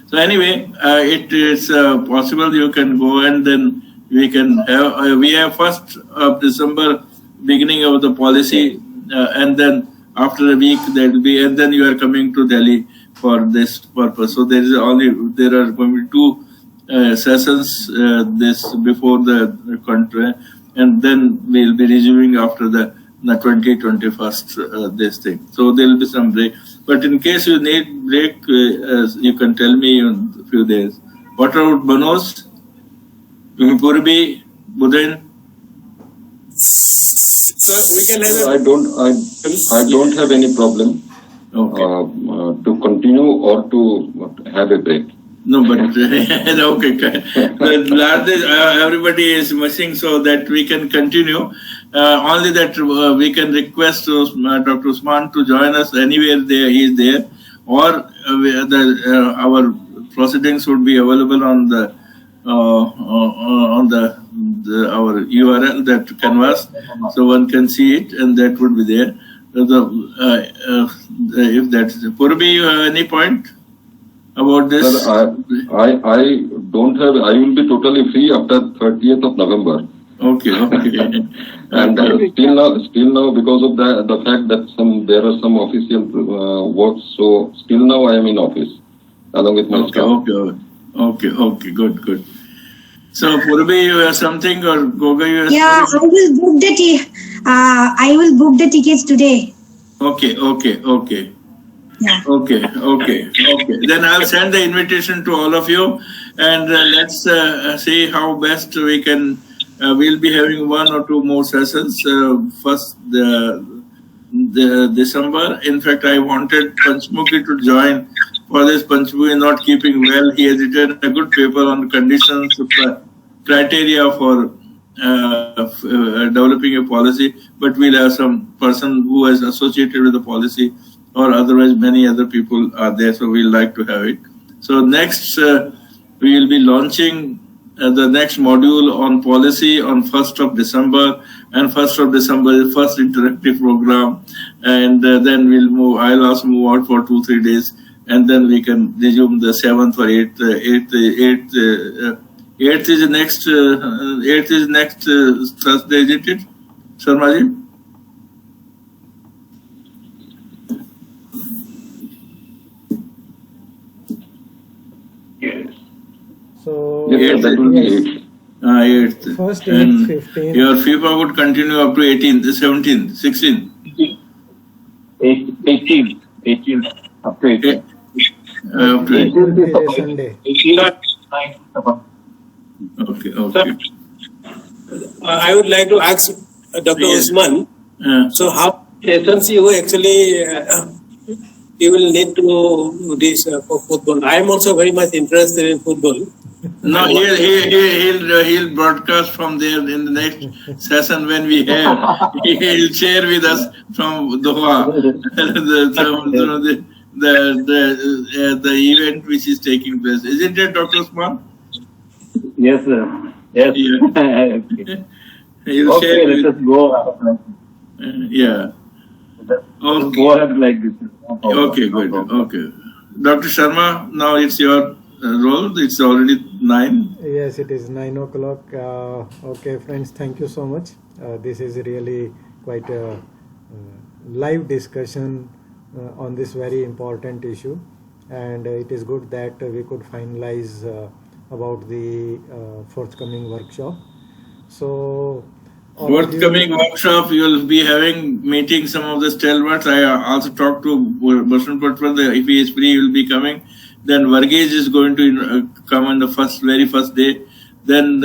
So anyway, it is possible you can go, and then we can have. We have 1st of December. beginning of the policy, and then after a week there will be, and then you are coming to Delhi for this purpose. So there are going to be two sessions this before the country, and then we will be resuming after the 2021st this thing. So there will be some break. But in case you need break, you can tell me in a few days. What about Banos? Purbi, Budin? So we can have I don't have any problem to continue or to have a break. No, but okay. But everybody is missing, so that we can continue. Only that we can request Dr. Usman to join us anywhere he is there, or our proceedings would be available on the our URL, that canvas, so one can see it, and that would be there. If that's Purbi, you have any point about this? Sir, I don't have. I will be totally free after 30th of November. Okay. And still now, because of the fact that there are some official works, so still now I am in office along with my staff. Okay, good. So Purbi, you have something, or Goga, you have I will book I will book the tickets today. Okay. Yeah. Okay. Then I'll send the invitation to all of you, and let's see how best we can. We'll be having one or two more sessions. First, the December. In fact, I wanted Panchmukhi to join. For this, Panchmukhi not keeping well. He has written a good paper on conditions, criteria for developing a policy. But we'll have some person who is associated with the policy, or otherwise many other people are there. So we'll like to have it. So next, we will be launching the next module on policy on 1st of December, and 1st of December is first interactive program, and then we'll move. I'll also move out for 2-3 days, and then we can resume the 7th or 8th. 8th is next. 8th is next Thursday, isn't it, Sharma ji? So Yes, that will be it. 8th. First, And 15th. your FIFA would continue up to 18th, 17th, 16th. 18 up to 18. Okay. Sunday. Okay. I would like to ask Dr. Yes. Usman. So how sessions you actually you will need to do this for football? I am also very much interested in football. No, he'll broadcast from there in the next session when we have. He'll share with us from Doha the event which is taking place. Isn't it, Dr. Usman? Yes, sir. Yes. Yeah. He'll share Let us go. yeah. Let's go ahead like this. Okay, good. Okay. Dr. Sharma, now it's your role. It's already 9. Yes, it is 9 o'clock. Okay, friends, thank you so much. This is really quite a live discussion on this very important issue, and it is good that we could finalize about the forthcoming workshop. So, Forthcoming workshop, you will be having meeting some of the stalwarts. I also talked to Bhasan Patwar, if he is free, he will be coming. Then Varghese is going to come on the very first day. Then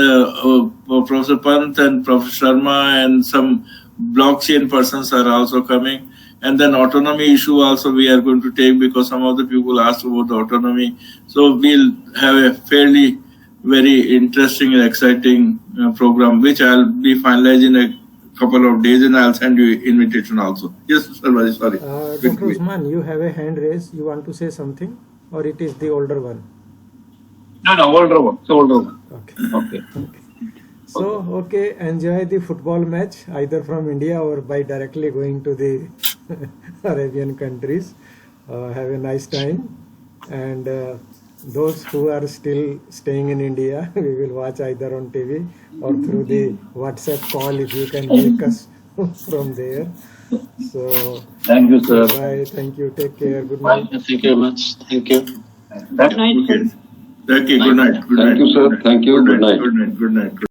Professor Pant and Professor Sharma and some blockchain persons are also coming. And then autonomy issue also we are going to take, because some of the people asked about the autonomy. So we'll have a fairly very interesting and exciting program, which I'll be finalizing in a couple of days, and I'll send you invitation also. Yes, sorry. Dr. Usman, you have a hand raised. You want to say something, or it is the older one? No, older one. It's older one. Okay. So, enjoy the football match, either from India or by directly going to the Arabian countries. Have a nice time, and those who are still staying in India, we will watch either on TV or through the WhatsApp call. If you can make us from there. So Thank you, sir. bye. Thank you. Take care. Good night. Thank you very much. Thank you. Good night, sir. Okay. Okay, good night. Good Thank night. you, sir. Thank you. Good night. Good night. Good night.